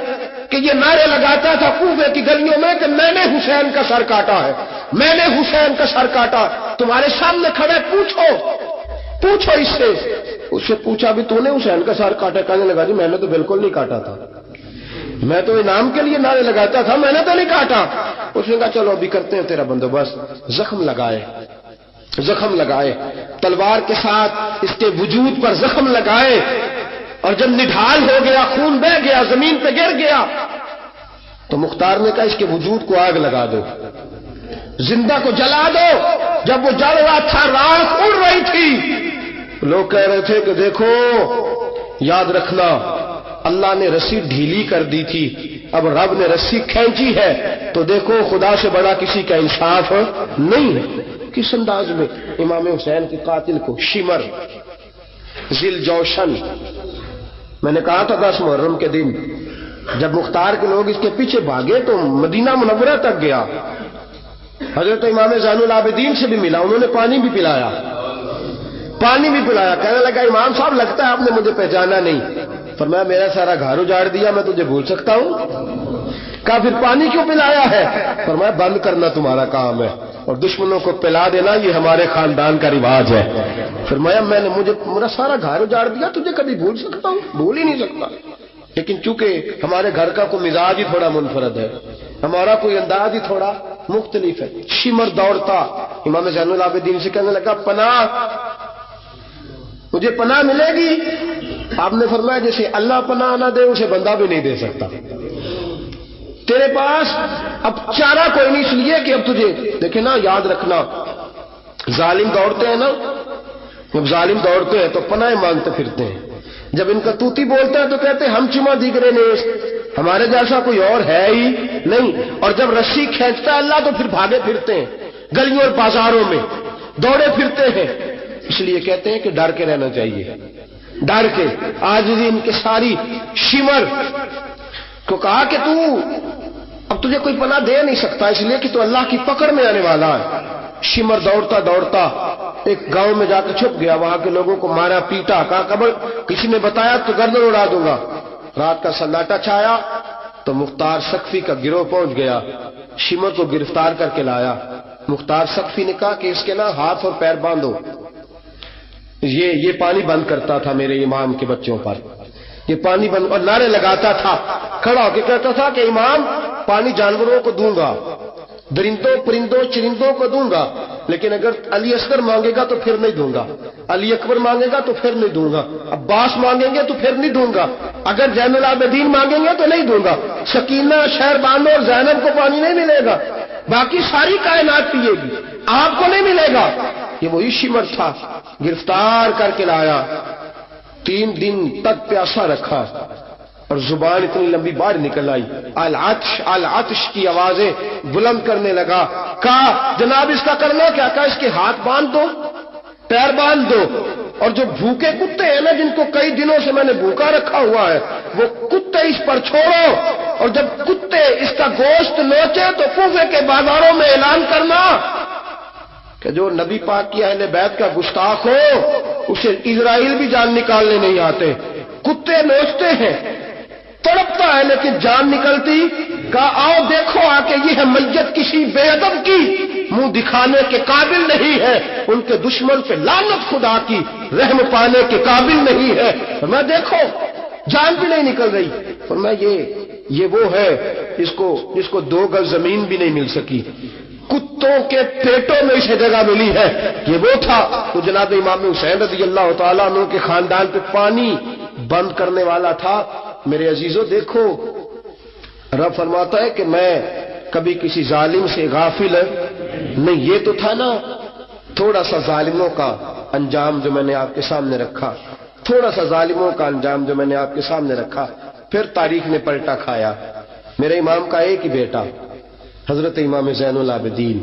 کہ یہ نعرے لگاتا تھا کوفے کی گلیوں میں کہ میں نے حسین کا سر کاٹا ہے, میں نے حسین کا سر کاٹا. تمہارے سامنے کھڑے, پوچھو پوچھو اس سے پوچھا بھی تو نے حسین کا سر کاٹا؟ کہنے لگا جی میں نے تو بالکل نہیں کاٹا تھا, میں تو انعام کے لیے نعرے لگاتا تھا, میں نے تو نہیں کاٹا. اس نے کہا چلو ابھی کرتے ہیں تیرا بندوبست. زخم لگائے, زخم لگائے, تلوار کے ساتھ اس کے وجود پر زخم لگائے, اور جب نڈھال ہو گیا, خون بہ گیا, زمین پہ گر گیا, تو مختار نے کہا اس کے وجود کو آگ لگا دو, زندہ کو جلا دو. جب وہ جل رہا تھا راکھ اڑ رہی تھی. لوگ کہہ رہے تھے کہ دیکھو یاد رکھنا اللہ نے رسی ڈھیلی کر دی تھی, اب رب نے رسی کھینچی ہے, تو دیکھو خدا سے بڑا کسی کا انصاف نہیں ہے. کس انداز میں امام حسین کے قاتل کو شمر ذل جوشن, میں نے کہا تھا 10 محرم کے دن جب مختار کے لوگ اس کے پیچھے بھاگے تو مدینہ منورہ تک گیا. حضرت امام زین العابدین سے بھی ملا, انہوں نے پانی بھی پلایا, پانی بھی پلایا. کہنے لگا امام صاحب لگتا ہے آپ نے مجھے پہچانا نہیں. فرمایا میرا سارا گھر اجاڑ دیا, میں تجھے بھول سکتا ہوں؟ کہا پھر پانی کیوں پلایا ہے؟ فرمایا بند کرنا تمہارا کام ہے. اور دشمنوں کو پلا دینا یہ ہمارے خاندان کا رواج ہے۔ فرمایا میں نے میرا سارا گھر اجاڑ دیا، تجھے کبھی بھول سکتا ہوں؟ بھول ہی نہیں سکتا، لیکن چونکہ ہمارے گھر کا کوئی مزاج ہی تھوڑا منفرد ہے، ہمارا کوئی انداز ہی تھوڑا مختلف ہے۔ شمر دوڑتا امام زین العابدین سے کہنے لگا پناہ، مجھے پناہ ملے گی؟ آپ نے فرمایا جیسے اللہ پناہ نہ دے اسے بندہ بھی نہیں دے سکتا، تیرے پاس اب چارہ کوئی نہیں، اس لیے کہ اب تجھے دیکھیں نا، یاد رکھنا ظالم دوڑتے ہیں نا، جب ظالم دوڑتے ہیں تو پناہ مانگتے پھرتے ہیں، جب ان کا توتی بولتا ہے تو کہتے ہیں ہم چما دیگرے نیس، ہمارے جیسا کوئی اور ہے ہی نہیں، اور جب رسی کھینچتا ہے اللہ تو پھر بھاگے پھرتے ہیں گلیوں اور بازاروں میں، دوڑے پھرتے ہیں، اس لیے کہتے ہیں کہ ڈر کے رہنا چاہیے، ڈر کے۔ آج بھی ان کے ساری شمر کو کہا کہ تو اب تجھے کوئی پناہ دے نہیں سکتا، اس لیے کہ تو اللہ کی پکڑ میں آنے والا ہے۔ شمر دوڑتا دوڑتا ایک گاؤں میں جا کے چھپ گیا، وہاں کے لوگوں کو مارا پیٹا، کہا قبر کسی نے بتایا تو گردن اڑا دوں گا۔ رات کا سناٹا چھایا تو مختار سقفی کا گروہ پہنچ گیا، شمر کو گرفتار کر کے لایا۔ مختار سقفی نے کہا کہ اس کے نا ہاتھ اور پیر باندھو، یہ پانی بند کرتا تھا میرے امام کے بچوں پر، یہ پانی بند، اور نعرے لگاتا تھا، کھڑا ہو کے کہتا تھا کہ امام پانی جانوروں کو دوں گا، درندوں پرندوں چرندوں کو دوں گا، لیکن اگر علی اصغر مانگے گا تو پھر نہیں دوں گا، علی اکبر مانگے گا تو پھر نہیں دوں گا، عباس مانگیں گے تو پھر نہیں دوں گا، اگر زین العابدین مانگیں گے تو نہیں دوں گا، سکینہ شہربانو اور زینب کو پانی نہیں ملے گا، باقی ساری کائنات پیے گی، آپ کو نہیں ملے گا۔ یہ وہی شمر تھا، گرفتار کر کے لایا، 3 دن تک پیاسا رکھا، اور زبان اتنی لمبی باہر نکل آئی، العطش العطش کی آوازیں بلند کرنے لگا۔ کہا جناب اس کا کرنا کیا؟ کہا اس کے ہاتھ باندھ دو، پیر باندھ دو، اور جو بھوکے کتے ہیں نا جن کو کئی دنوں سے میں نے بھوکا رکھا ہوا ہے، وہ کتے اس پر چھوڑو، اور جب کتے اس کا گوشت نوچے تو کوفے کے بازاروں میں اعلان کرنا کہ جو نبی پاک کی اہل بیت کا گستاخ ہو اسے اسرائیل بھی جان نکالنے نہیں آتے۔ کتے نوچتے ہیں، تڑپتا ہے لیکن جان نکلتی۔ کہا آؤ دیکھو آ کے یہ ہے میت کسی بے ادب کی، منہ دکھانے کے قابل نہیں ہے، ان کے دشمن پہ لعنت خدا کی، رحم پانے کے قابل نہیں ہے۔ میں دیکھو جان بھی نہیں نکل رہی، اور میں یہ وہ ہے جس کو 2 گز زمین بھی نہیں مل سکی، کتوں کے پیٹوں میں اسے جگہ ملی ہے، یہ وہ تھا۔ تو جناب امام حسین رضی اللہ تعالیٰ عنہ کے خاندان پہ پانی بند کرنے والا تھا۔ میرے عزیزو دیکھو، رب فرماتا ہے کہ میں کبھی کسی ظالم سے غافل نہیں۔ یہ تو تھا نا تھوڑا سا ظالموں کا انجام جو میں نے آپ کے سامنے رکھا، تھوڑا سا ظالموں کا انجام جو میں نے آپ کے سامنے رکھا، پھر تاریخ نے پلٹا کھایا۔ میرے امام کا ایک ہی بیٹا حضرت امام زین العابدین،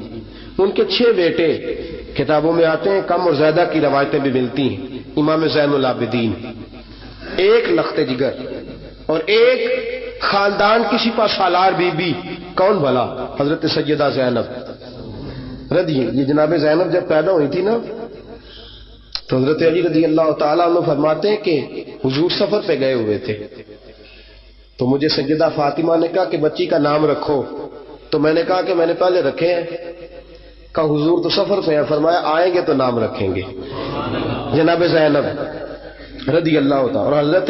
ان کے 6 بیٹے کتابوں میں آتے ہیں، کم اور زیادہ کی روایتیں بھی ملتی ہیں۔ امام زین العابدین، ایک لخت جگر اور ایک خاندان کی سپہ سالار بی بی، کون بھلا؟ حضرت سیدہ زینب رضی۔ یہ جناب زینب جب پیدا ہوئی تھی نا تو حضرت علی رضی اللہ تعالیٰ عنہ فرماتے ہیں کہ حضور سفر پہ گئے ہوئے تھے، تو مجھے سیدہ فاطمہ نے کہا کہ بچی کا نام رکھو، تو میں نے کہا کہ میں نے پہلے رکھے ہیں۔ کہا حضور تو سفر پہ ہیں، فرمایا آئیں گے تو نام رکھیں گے۔ جناب زینب رضی اللہ تعالیٰ اور حضرت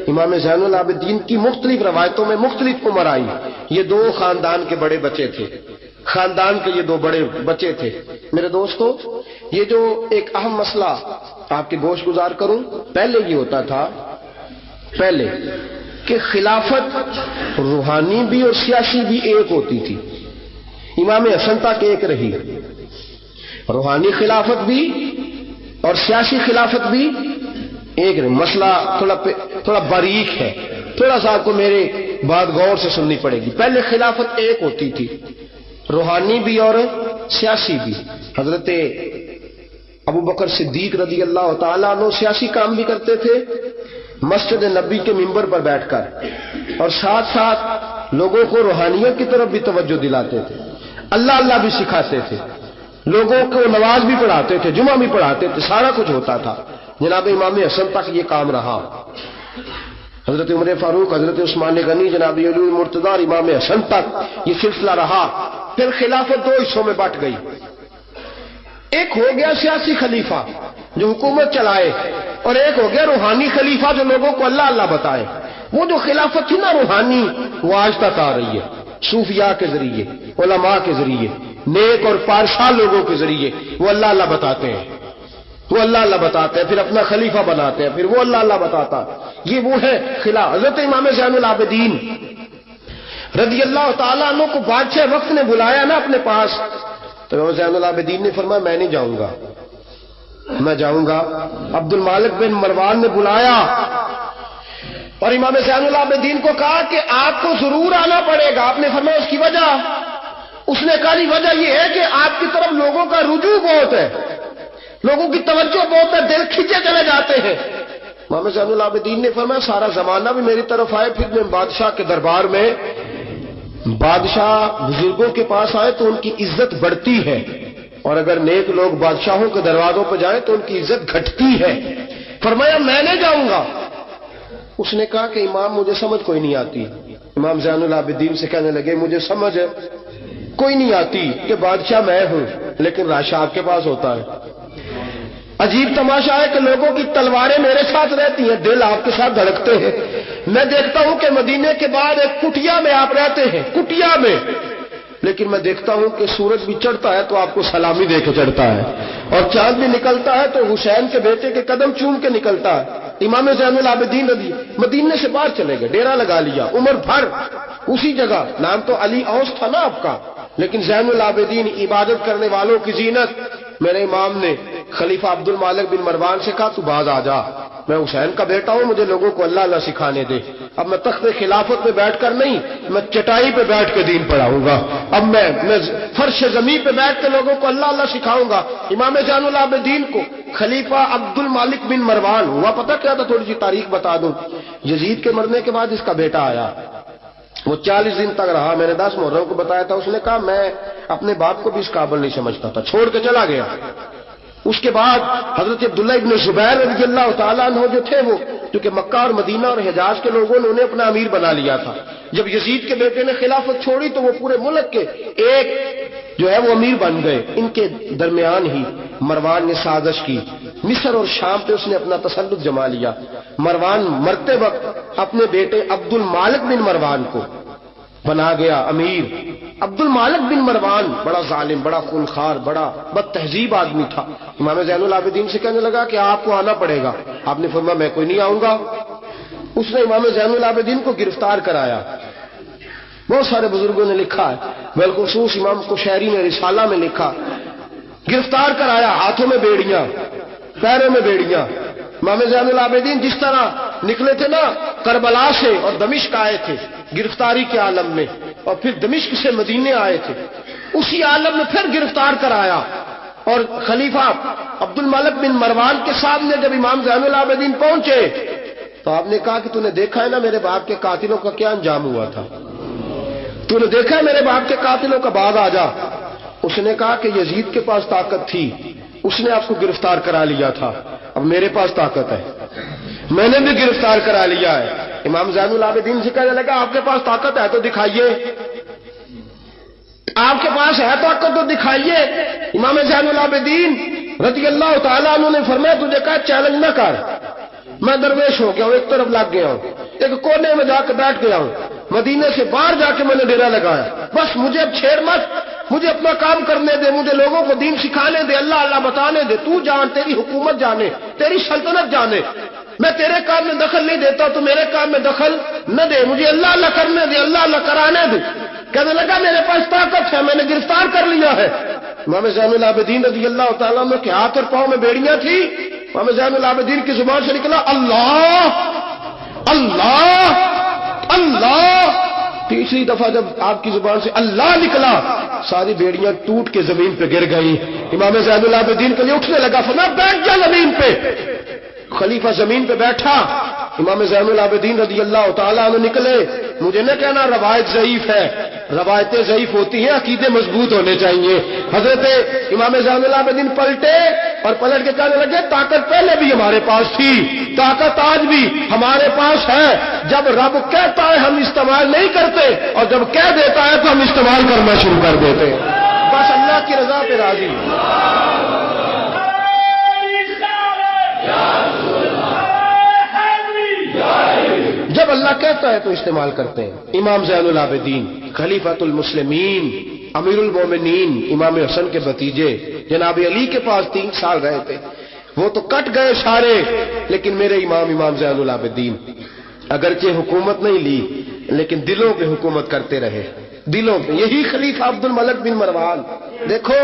امام زین العابدین کی مختلف روایتوں میں مختلف عمر آئی۔ یہ 2 خاندان کے بڑے بچے تھے، خاندان کے یہ 2 بڑے بچے تھے۔ میرے دوستو، یہ جو ایک اہم مسئلہ آپ کے گوش گزار کروں، پہلے یہ ہوتا تھا پہلے کہ خلافت روحانی بھی اور سیاسی بھی ایک ہوتی تھی۔ امام حسن تک ایک رہی، روحانی خلافت بھی اور سیاسی خلافت بھی ایک رہی۔ مسئلہ تھوڑا باریک ہے، تھوڑا سا آپ کو میرے بات غور سے سننی پڑے گی۔ پہلے خلافت ایک ہوتی تھی، روحانی بھی اور سیاسی بھی۔ حضرت ابو بکر صدیق رضی اللہ تعالیٰ عنہ سیاسی کام بھی کرتے تھے مسجد نبی کے ممبر پر بیٹھ کر، اور ساتھ ساتھ لوگوں کو روحانیت کی طرف بھی توجہ دلاتے تھے، اللہ اللہ بھی سکھاتے تھے، لوگوں کو نماز بھی پڑھاتے تھے، جمعہ بھی پڑھاتے تھے، سارا کچھ ہوتا تھا۔ جناب امام حسن تک یہ کام رہا، حضرت عمر فاروق، حضرت عثمان غنی، جناب علی المرتضیٰ اور امام حسن تک یہ سلسلہ رہا۔ پھر خلافت 2 حصوں میں بٹ گئی، ایک ہو گیا سیاسی خلیفہ جو حکومت چلائے، اور ایک ہو گیا روحانی خلیفہ جو لوگوں کو اللہ اللہ بتائے۔ وہ جو خلافت تھی نا روحانی، وہ آج تک آ رہی ہے، صوفیاء کے ذریعے، علماء کے ذریعے، نیک اور پارسا لوگوں کے ذریعے وہ اللہ اللہ بتاتے ہیں، وہ اللہ اللہ بتاتے ہیں، پھر اپنا خلیفہ بناتے ہیں، پھر وہ اللہ اللہ بتاتا۔ یہ وہ ہے خلاف۔ حضرت امام زین العابدین رضی اللہ تعالیٰ عنہ کو بادشاہ وقت نے بلایا نا اپنے پاس، تو امام زین العابدین نے فرمایا میں نہیں جاؤں گا، میں جاؤں گا۔ عبد المالک بن مروان نے بلایا اور امام زین العابدین کو کہا کہ آپ کو ضرور آنا پڑے گا۔ آپ نے فرمایا اس کی وجہ؟ اس نے کہا وجہ یہ ہے کہ آپ کی طرف لوگوں کا رجوع بہت ہے، لوگوں کی توجہ بہت ہے، دل کھینچے چلے جاتے ہیں۔ امام زین العابدین نے فرمایا سارا زمانہ بھی میری طرف آئے، پھر میں بادشاہ کے دربار میں، بادشاہ بزرگوں کے پاس آئے تو ان کی عزت بڑھتی ہے، اور اگر نیک لوگ بادشاہوں کے دروازوں پہ جائیں تو ان کی عزت گھٹتی ہے۔ فرمایا میں نہیں جاؤں گا۔ اس نے کہا کہ امام مجھے سمجھ کوئی نہیں آتی۔ امام زین العابدین سے کہنے لگے مجھے سمجھ کوئی نہیں آتی کہ بادشاہ میں ہوں لیکن راشا آپ کے پاس ہوتا ہے۔ عجیب تماشا ہے کہ لوگوں کی تلواریں میرے ساتھ رہتی ہیں، دل آپ کے ساتھ دھڑکتے ہیں۔ میں دیکھتا ہوں کہ مدینے کے بعد ایک کٹیا میں آپ رہتے ہیں، کٹیا میں، لیکن میں دیکھتا ہوں کہ سورج بھی چڑھتا ہے تو آپ کو سلامی دے کے چڑھتا ہے، اور چاند بھی نکلتا ہے تو حسین کے بیٹے کے قدم چوم کے نکلتا ہے۔ امام زین العابدین رضی مدینے سے باہر چلے گئے، ڈیرا لگا لیا، عمر بھر اسی جگہ، نام تو علی اوس تھا نا آپ کا، لیکن زین العابدین عبادت کرنے والوں کی زینت۔ میرے امام نے خلیفہ عبد المالک بن مروان سے کہا تو باز آ جا، میں حسین کا بیٹا ہوں، مجھے لوگوں کو اللہ اللہ سکھانے دے۔ اب میں تخت خلافت پہ بیٹھ کر نہیں، میں چٹائی پہ بیٹھ کے دین پڑھاؤں گا، اب میں فرش زمین پہ بیٹھ کے لوگوں کو اللہ اللہ سکھاؤں گا۔ امام زین العابدین کو خلیفہ عبد المالک بن مروان ہوا پتہ کیا تھا؟ تھوڑی سی تاریخ بتا دوں۔ یزید کے مرنے کے بعد اس کا بیٹا آیا، وہ 40 دن تک رہا، میں نے 10 محرم کو بتایا تھا۔ اس نے کہا میں اپنے باپ کو بھی اس قابل نہیں سمجھتا تھا، چھوڑ کے چلا گیا۔ اس کے بعد حضرت عبداللہ ابن زبیر رضی اللہ تعالیٰ عنہ جو تھے، وہ کیونکہ مکہ اور مدینہ اور حجاز کے لوگوں نے انہیں اپنا امیر بنا لیا تھا۔ جب یزید کے بیٹے نے خلافت چھوڑی تو وہ پورے ملک کے ایک جو ہے وہ امیر بن گئے۔ ان کے درمیان ہی مروان نے سازش کی، مصر اور شام پہ اس نے اپنا تسلط جما لیا۔ مروان مرتے وقت اپنے بیٹے عبد المالک بن مروان کو بنا گیا امیر۔ عبد المالک بن مروان بڑا ظالم، بڑا خونخوار، بڑا بد تہذیب آدمی تھا۔ امام زین العابدین سے کہنے لگا کہ آپ کو آنا پڑے گا۔ آپ نے فرمایا میں کوئی نہیں آؤں گا۔ اس نے امام زین العابدین کو گرفتار کرایا۔ بہت سارے بزرگوں نے لکھا ہے، بالخصوص امام قشیری نے رسالہ میں لکھا، گرفتار کرایا، ہاتھوں میں بیڑیاں، پیروں میں بیڑیاں۔ امام زین العابدین جس طرح نکلے تھے نا کربلا سے اور دمشق آئے تھے گرفتاری کے عالم میں، اور پھر دمشق سے مدینے آئے تھے، اسی عالم میں پھر گرفتار کرایا۔ اور خلیفہ عبد المالک بن مروان کے سامنے جب امام زین العابدین پہنچے تو آپ نے کہا کہ تو نے دیکھا ہے نا میرے باپ کے قاتلوں کا کیا انجام ہوا تھا، تو نے دیکھا ہے میرے باپ کے قاتلوں کا، باز آ جا۔ اس نے کہا کہ یزید کے پاس طاقت تھی، اس نے آپ کو گرفتار کرا لیا تھا، اب میرے پاس طاقت ہے، میں نے بھی گرفتار کرا لیا ہے۔ امام زین العابدین سے کہنے لگا آپ کے پاس طاقت ہے تو دکھائیے، آپ کے پاس ہے طاقت تو دکھائیے۔ امام زین العابدین رضی اللہ تعالیٰ عنہ نے فرمایا تجھے کہا چیلنج نہ کر، میں درویش ہو گیا ہوں، ایک طرف لگ گیا ہوں، ایک کونے میں جا کے بیٹھ گیا ہوں، مدینے سے باہر جا کے میں نے ڈیرا لگایا، بس مجھے اب چھیڑ مت، مجھے اپنا کام کرنے دے، مجھے لوگوں کو دین سکھانے دے، اللہ اللہ بتانے دے، تو جان، تیری حکومت جانے، تیری سلطنت جانے، میں تیرے کام میں دخل نہیں دیتا، تو میرے کام میں دخل نہ دے، مجھے اللہ اللہ کرنے دے، اللہ اللہ کرانے دے۔ کہنے لگا میرے پاس طاقت ہے، میں نے گرفتار کر لیا ہے۔ امام زین العابدین رضی اللہ تعالیٰ عنہ کے ہاتھ اور پاؤں میں بیڑیاں تھی۔ امام زین العابدین کی زبان سے نکلا اللہ اللہ اللہ۔ تیسری دفعہ جب آپ کی زبان سے اللہ نکلا ساری بیڑیاں ٹوٹ کے زمین پہ گر گئیں۔ امام زین العابدین کے لیے اٹھنے لگا، فرمایا بیٹھ جا زمین پہ۔ خلیفہ زمین پہ بیٹھا، امام زین العابدین رضی اللہ تعالیٰ عنہ نکلے۔ مجھے نہ کہنا روایت ضعیف ہے، روایتیں ضعیف ہوتی ہیں، عقیدے مضبوط ہونے چاہیے۔ حضرت امام زین العابدین پلٹے اور پلٹ کے کہنے لگے طاقت پہلے بھی ہمارے پاس تھی، طاقت آج بھی ہمارے پاس ہے، جب رب کہتا ہے ہم استعمال نہیں کرتے، اور جب کہہ دیتا ہے تو ہم استعمال کرنا شروع کر دیتے ہیں۔ بس اللہ کی رضا پہ راضی. جب اللہ کہتا ہے تو استعمال کرتے ہیں. امام زین العابدین خلیفۃ المسلمین امیر المومنین امام حسن کے بھتیجے جناب علی کے پاس 3 سال رہے تھے. وہ تو کٹ گئے سارے، لیکن میرے امام زین العابدین اگرچہ حکومت نہیں لی لیکن دلوں پہ حکومت کرتے رہے، دلوں پہ. یہی خلیفہ عبد الملک بن مروان. دیکھو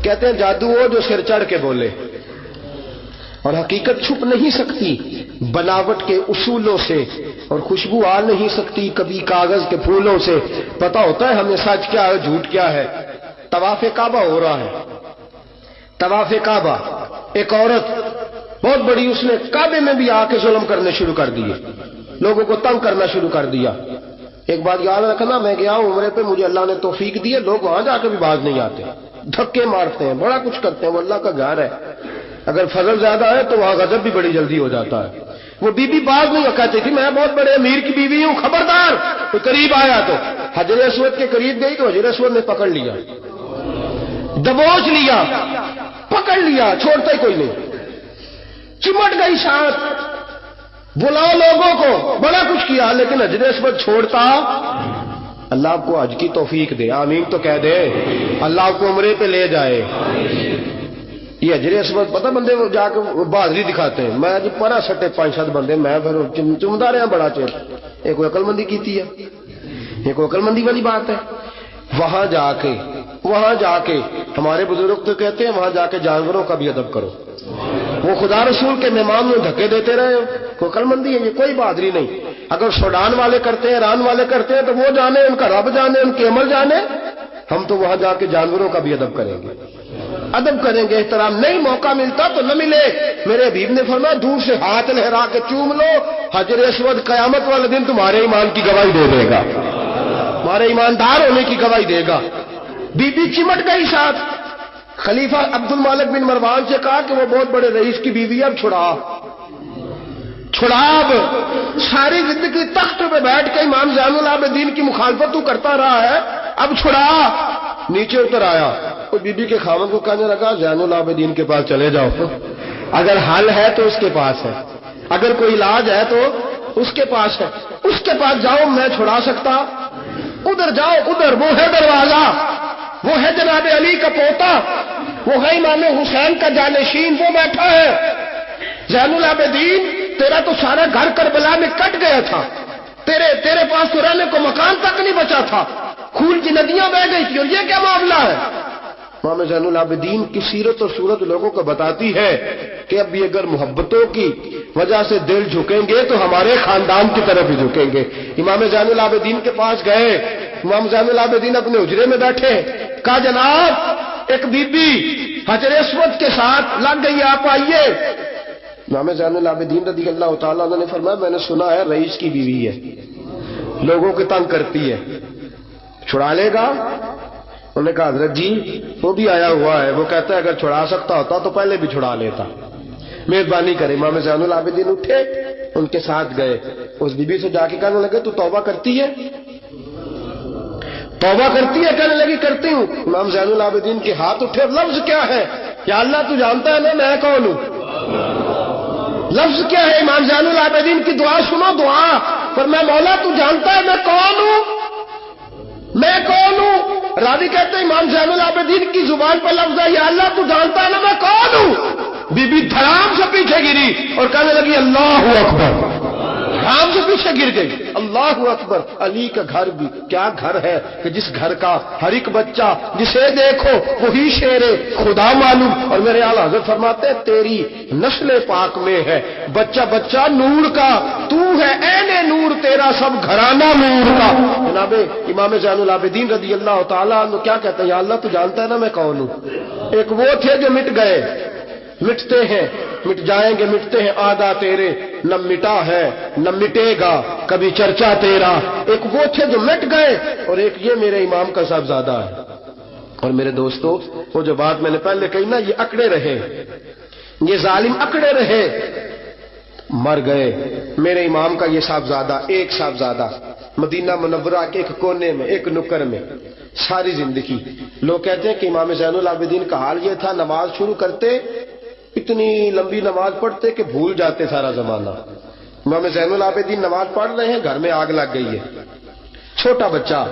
کہتے ہیں جادو وہ جو سر چڑھ کے بولے، اور حقیقت چھپ نہیں سکتی بناوٹ کے اصولوں سے، اور خوشبو آ نہیں سکتی کبھی کاغذ کے پھولوں سے. پتہ ہوتا ہے ہمیں سچ کیا ہے جھوٹ کیا ہے. طواف کعبہ ہو رہا ہے، طواف کعبہ، ایک عورت بہت بڑی، اس نے کعبے میں بھی آ کے ظلم کرنے شروع کر دیے، لوگوں کو تنگ کرنا شروع کر دیا. ایک بات یاد رکھنا، میں گیا ہوں عمرے پہ، مجھے اللہ نے توفیق دی ہے، لوگ وہاں جا کے بھی باز نہیں آتے، دھکے مارتے ہیں، بڑا کچھ کرتے ہیں. وہ اللہ کا گھر ہے، اگر فضل زیادہ ہے تو وہاں غضب بھی بڑی جلدی ہو جاتا ہے. وہ بی بی باز نہیں کہتی تھی میں بہت بڑے امیر کی بیوی ہوں، خبردار. کوئی قریب آیا تو حجر اسود کے قریب گئی تو حجر اسود نے پکڑ لیا، دبوچ لیا، پکڑ لیا، چھوڑتا ہی کوئی نہیں. چمٹ گئی ساتھ، بلاؤ لوگوں کو، بڑا کچھ کیا، لیکن حجر اسود چھوڑتا. اللہ آپ کو حج کی توفیق دے، آمین تو کہہ دے. اللہ آپ کو عمرے پہ لے جائے. یہ حجر اسود پتہ بندے وہ جا کے بہادری دکھاتے ہیں. میں جی پرا سٹے 5-7 بندے، میں پھر چمدا رہا بڑا چیر. ایک وہ عقل مندی کیتی ہے، ایک وہ عقل مندی والی بات ہے. وہاں جا کے ہمارے بزرگ تو کہتے ہیں وہاں جا کے جانوروں کا بھی ادب کرو. وہ خدا رسول کے مہمان میں دھکے دیتے رہے، کوئی عقل مندی ہے؟ یہ کوئی بہادری نہیں. اگر سوڈان والے کرتے ہیں، ایران والے کرتے ہیں تو وہ جانے، ان کا رب جانے، ان کے عمل جانے. ہم تو وہاں جا کے جانوروں کا بھی ادب کریں گے، ادب کریں گے، احترام. نہیں موقع ملتا تو نہ ملے. میرے حبیب نے فرمایا دور سے ہاتھ لہرا کے چوم لو، حجر اسود قیامت والے دن تمہارے ایمان کی گواہی دے دے گا، تمہارے ایماندار ہونے کی گواہی دے گا. بی بی چمٹ گئی ساتھ. خلیفہ عبد الملک بن مروان سے کہا کہ وہ بہت بڑے رئیس کی بیوی، اب چھڑا. اب ساری زندگی تخت پہ بیٹھ کے امام زین العابدین کی مخالفت تو کرتا رہا ہے، اب چھڑا. نیچے اتر آیا، وہ بی بی کے خاوند کو کہنے لگا زین العابدین کے پاس چلے جاؤ، اگر حل ہے تو اس کے پاس ہے، اگر کوئی علاج ہے تو اس کے پاس ہے، اس کے پاس جاؤ، میں چھڑا سکتا. ادھر جاؤ، ادھر وہ ہے دروازہ، وہ ہے جناب علی کا پوتا، وہ ہے امام حسین کا جانشین، وہ بیٹھا ہے. زین العابدین تیرا تو سارا گھر کربلا میں کٹ گیا تھا، تیرے پاس تو رہنے کو مکان تک نہیں بچا تھا، خون کی ندیاں بہ گئی تھی، اور یہ کیا معاملہ ہے؟ امام زین العابدین کی سیرت اور صورت لوگوں کو بتاتی ہے کہ اب بھی اگر محبتوں کی وجہ سے دل جھکیں گے تو ہمارے خاندان کی طرف ہی جھکیں گے. امام زین العابدین کے پاس گئے، امام زین العابدین اپنے حجرے میں بیٹھے، کہا جناب ایک بی بی حجر اسود کے ساتھ لگ گئی، آپ آئیے. امام زین العابدین رضی اللہ تعالیٰ عنہ نے فرمایا میں نے سنا ہے رئیس کی بیوی ہے، لوگوں کو تنگ کرتی ہے، چھڑا لے گا؟ انہوں نے کہا حضرت جی وہ بھی آیا ہوا ہے، وہ کہتا ہے اگر چھڑا سکتا ہوتا تو پہلے بھی چھڑا لیتا، مہربانی کرے. امام زین العابدین اٹھے، ان کے ساتھ گئے، اس بی بی سے جا کے کہنے لگے تو توبہ کرتی ہے؟ توبہ کرتی ہے؟ کہنے لگی کرتی ہوں. امام زین العابدین کے ہاتھ اٹھے، لفظ کیا ہے؟ یا اللہ تو جانتا ہے نا میں کون ہوں. لفظ کیا ہے؟ امام زین العابدین کی دعا سنو، دعا پر میں مولا تو جانتا ہے میں کون ہوں، میں کون ہوں. راوی کہتے ہیں امام زین العابدین کی زبان پر لفظ ہے یا اللہ تو جانتا ہے نا میں کون ہوں. بی بی دھڑام سے پیچھے گری اور کہنے لگی اللہ اکبر، دھڑام سے پیچھے گر گئی. اللہ اکبر. علی کا گھر بھی کیا گھر ہے کہ جس گھر کا ہر ایک بچہ جسے دیکھو وہی شیر خدا معلوم. اور میرے اعلیٰ حضرت فرماتے ہیں تیری نسل پاک میں ہے بچہ بچہ نور کا، تو ہے عین نور، تیرا سب گھرانہ نور کا. جناب امام زین العابدین رضی اللہ تعالیٰ عنہ کیا کہتے ہیں؟ یا اللہ تو جانتا ہے نا میں کون ہوں. ایک وہ تھے جو مٹ گئے، مٹتے ہیں، مٹ جائیں گے، مٹتے ہیں آدھا تیرے، نہ مٹا ہے نہ مٹے گا کبھی چرچا تیرا. ایک وہ تھے جو مٹ گئے، اور ایک یہ میرے امام کا صاحبزادہ ہے. اور میرے دوستو وہ جو بات میں نے پہلے کہی نا، یہ اکڑے رہے، یہ ظالم اکڑے رہے، مر گئے. میرے امام کا یہ صاحبزادہ، ایک صاحبزادہ مدینہ منورہ کے ایک کونے میں، ایک نکر میں ساری زندگی لوگ کہتے ہیں کہ امام زین العابدین کا حال یہ تھا، نماز شروع کرتے اتنی لمبی نماز پڑھتے کہ بھول جاتے سارا زمانہ۔ امام زین العابدین نماز پڑھ رہے ہیں، گھر میں آگ لگ گئی ہے، چھوٹا بچہ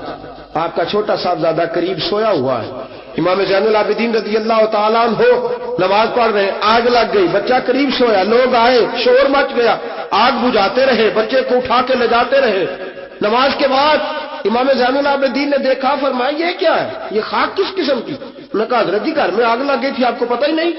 آپ کا چھوٹا صاحبزادہ قریب سویا ہوا ہے، امام زین العابدین رضی اللہ تعالیٰ عنہ نماز پڑھ رہے ہیں، آگ لگ گئی، بچہ قریب سویا، لوگ آئے، شور مچ گیا، آگ بجھاتے رہے، بچے کو اٹھا کے لے جاتے رہے۔ نماز کے بعد امام زین العابدین نے دیکھا، فرمایا یہ کیا ہے، یہ خاک کس قسم کی؟ انہوں نے کہا حضرت جی گھر میں آگ لگ گئی تھی، آپ کو پتہ ہی نہیں؟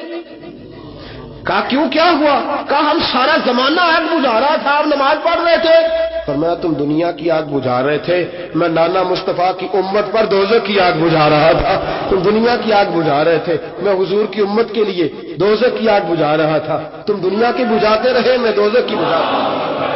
کہا کیوں، کیا ہوا؟ کہا ہم سارا زمانہ آگ بجھا رہا تھا، آپ نماز پڑھ رہے تھے۔ فرمایا تم دنیا کی آگ بجھا رہے تھے، میں نانا مصطفیٰ کی امت پر دوزخ کی آگ بجھا رہا تھا۔ تم دنیا کی آگ بجھا رہے تھے، میں حضور کی امت کے لیے دوزخ کی آگ بجھا رہا تھا۔ تم دنیا کی بجھاتے رہے، میں دوزخ کی بجھا رہا تھا۔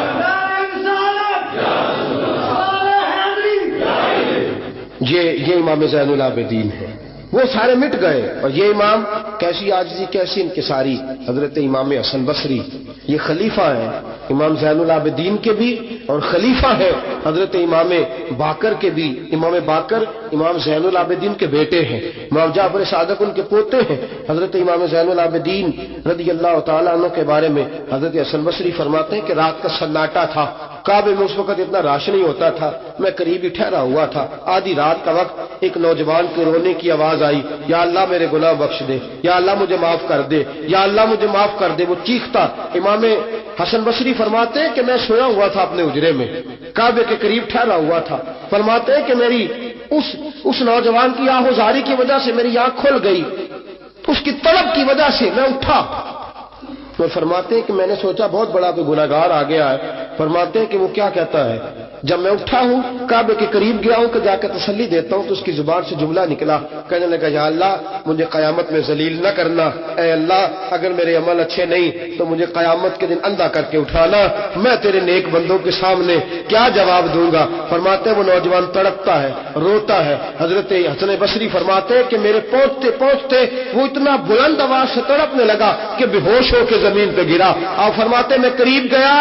یہ امام زین العابدین ہے، وہ سارے مٹ گئے، اور یہ امام کیسی عاجزی، کیسی انکساری، حضرت امام حسن بصری، یہ خلیفہ ہیں امام زین العابدین کے بھی، اور خلیفہ ہے حضرت امام باقر کے بھی۔ امام باقر امام زین العابدین کے بیٹے ہیں، امام جعفر صادق ان کے پوتے ہیں۔ حضرت امام زین العابدین رضی اللہ تعالیٰ عنہ کے بارے میں حضرت حسن بصری فرماتے ہیں کہ رات کا سناٹا تھا، کعبے میں اس وقت اتنا رش نہیں ہوتا تھا، میں قریب ہی ٹھہرا ہوا تھا، آدھی رات کا وقت ایک نوجوان کے رونے کی آواز آئی، یا اللہ میرے گناہ بخش دے، یا اللہ مجھے معاف کر دے، یا اللہ مجھے معاف کر دے، وہ چیختا۔ امام حسن بصری فرماتے ہیں کہ میں سویا ہوا تھا اپنے حجرے میں، کعبے کے قریب ٹھہرا ہوا تھا، فرماتے ہیں کہ میری اس نوجوان کی آہوزاری کی وجہ سے میری آنکھ کھل گئی، اس کی طلب کی وجہ سے میں اٹھا۔ تو فرماتے ہیں کہ میں نے سوچا بہت بڑا کوئی گناہگار آ گیا ہے۔ فرماتے ہیں کہ وہ کیا کہتا ہے، جب میں اٹھا ہوں کعبے کے قریب گیا ہوں کہ جا کے تسلی دیتا ہوں تو اس کی زبان سے جملہ نکلا، کہنے لگا یا اللہ مجھے قیامت میں ذلیل نہ کرنا، اے اللہ اگر میرے عمل اچھے نہیں تو مجھے قیامت کے دن اندھا کر کے اٹھانا، میں تیرے نیک بندوں کے سامنے کیا جواب دوں گا۔ فرماتے ہیں وہ نوجوان تڑپتا ہے، روتا ہے۔ حضرت حسن بصری فرماتے ہیں کہ میرے پہنچتے پہنچتے وہ اتنا بلند آواز سے تڑپنے لگا کہ بے ہوش ہو کے زمین پہ گرا۔ اور فرماتے میں قریب گیا،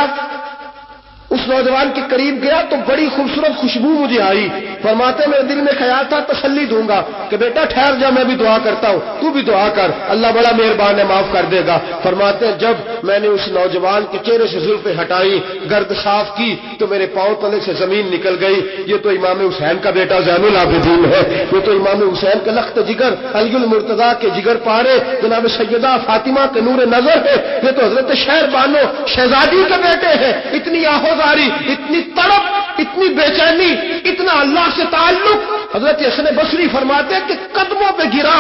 اس نوجوان کے قریب گیا تو بڑی خوبصورت خوشبو مجھے آئی۔ فرماتے میرے دل میں خیال تھا تسلی دوں گا کہ بیٹا ٹھہر جا، میں بھی دعا کرتا ہوں، تو بھی دعا کر، اللہ بڑا مہربان ہے، معاف کر دے گا۔ فرماتے ہیں جب میں نے اس نوجوان کے چہرے سے زلفیں ہٹائی، گرد صاف کی تو میرے پاؤں تلے سے زمین نکل گئی۔ یہ تو امام حسین کا بیٹا زین العابدین ہے، یہ تو امام حسین کے لخت جگر، علی المرتضیٰ کے جگر پارے جناب سیدہ فاطمہ کے نور نظر ہے، یہ تو حضرت شہر بانو شہزادی کے بیٹے ہیں۔ اتنی آہوزاری، اتنی تڑپ، اتنی بے چینی، اتنا اللہ سے تعلق۔ حضرت حسن بصری فرماتے ہیں کہ قدموں پہ گرا،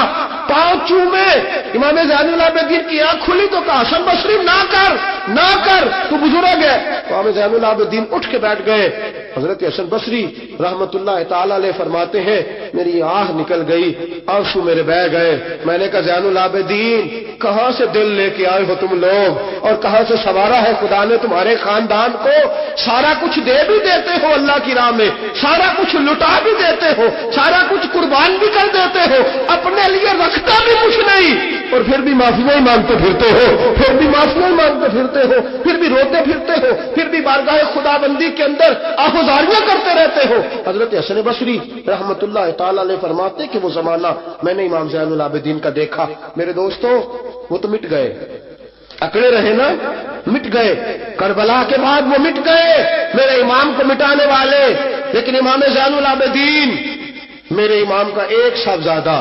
پاؤں چومے۔ امام زین العابدین کی آنکھ کھلی تو کہا حسن بصری نہ کر، نہ کر، تو بزرگ ہے۔ امام زین العابدین اٹھ کے بیٹھ گئے۔ حضرت حسن بصری رحمت اللہ تعالی علیہ فرماتے ہیں میری آہ نکل گئی، آنسو میرے بہہ گئے۔ میں نے کہا زین العابدین کہاں سے دل لے کے آئے ہو تم لوگ، اور کہاں سے سنوارا ہے خدا نے تمہارے خاندان کو؟ سارا کچھ دے بھی دیتے ہو اللہ کی راہ میں، سارا کچھ لٹا بھی دیتے ہو، سارا کچھ قربان بھی کر دیتے ہو، اپنے لیے رکھتا بھی کچھ نہیں، اور پھر بھی معافیاں ہی مانگتے پھرتے ہو، پھر بھی معافیاں ہی مانگتے پھرتے ہو، پھر بھی روتے پھرتے ہو، پھر بھی بارگاہ خدا بندی کے اندر آہوزاریاں کرتے رہتے ہو۔ حضرت حسن بصری رحمت اللہ تعالی علیہ فرماتے کہ وہ زمانہ میں نے امام زین العابدین کا دیکھا۔ میرے دوستوں وہ تو مٹ گئے، اکڑے رہے نا، مٹ گئے، کربلا کے بعد وہ مٹ گئے میرے امام کو مٹانے والے، لیکن امام زین العابدین میرے امام کا ایک صاحبزادہ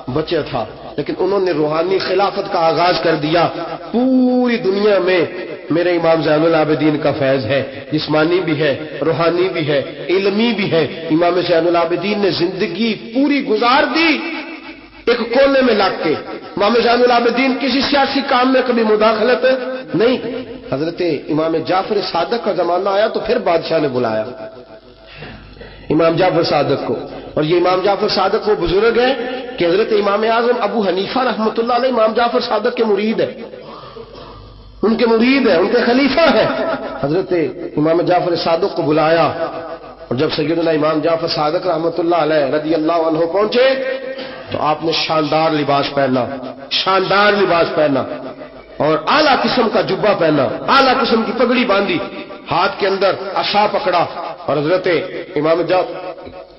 بچہ تھا، لیکن انہوں نے روحانی خلافت کا آغاز کر دیا۔ پوری دنیا میں میرے امام زین العابدین کا فیض ہے، جسمانی بھی ہے، روحانی بھی ہے، علمی بھی ہے۔ امام زین العابدین نے زندگی پوری گزار دی ایک کونے میں لگ کے۔ امام زین العابدین کسی سیاسی کام میں کبھی مداخلت نہیں۔ حضرت امام جعفر صادق کا زمانہ آیا تو پھر بادشاہ نے بلایا امام جعفر صادق کو، اور یہ امام جعفر صادق وہ بزرگ ہے کہ حضرت امام اعظم ابو حنیفہ رحمۃ اللہ علیہ امام جعفر صادق کے مرید ہے، ان کے مرید ہے، ان کے خلیفہ ہے۔ حضرت امام جعفر صادق کو بلایا، اور جب سیدنا امام جعفر صادق رحمۃ اللہ علیہ رضی اللہ عنہ پہنچے تو آپ نے شاندار لباس پہنا، شاندار لباس پہنا، اور اعلیٰ قسم کا جبہ پہنا، اعلیٰ قسم کی پگڑی باندھی، ہاتھ کے اندر عصا پکڑا، اور حضرت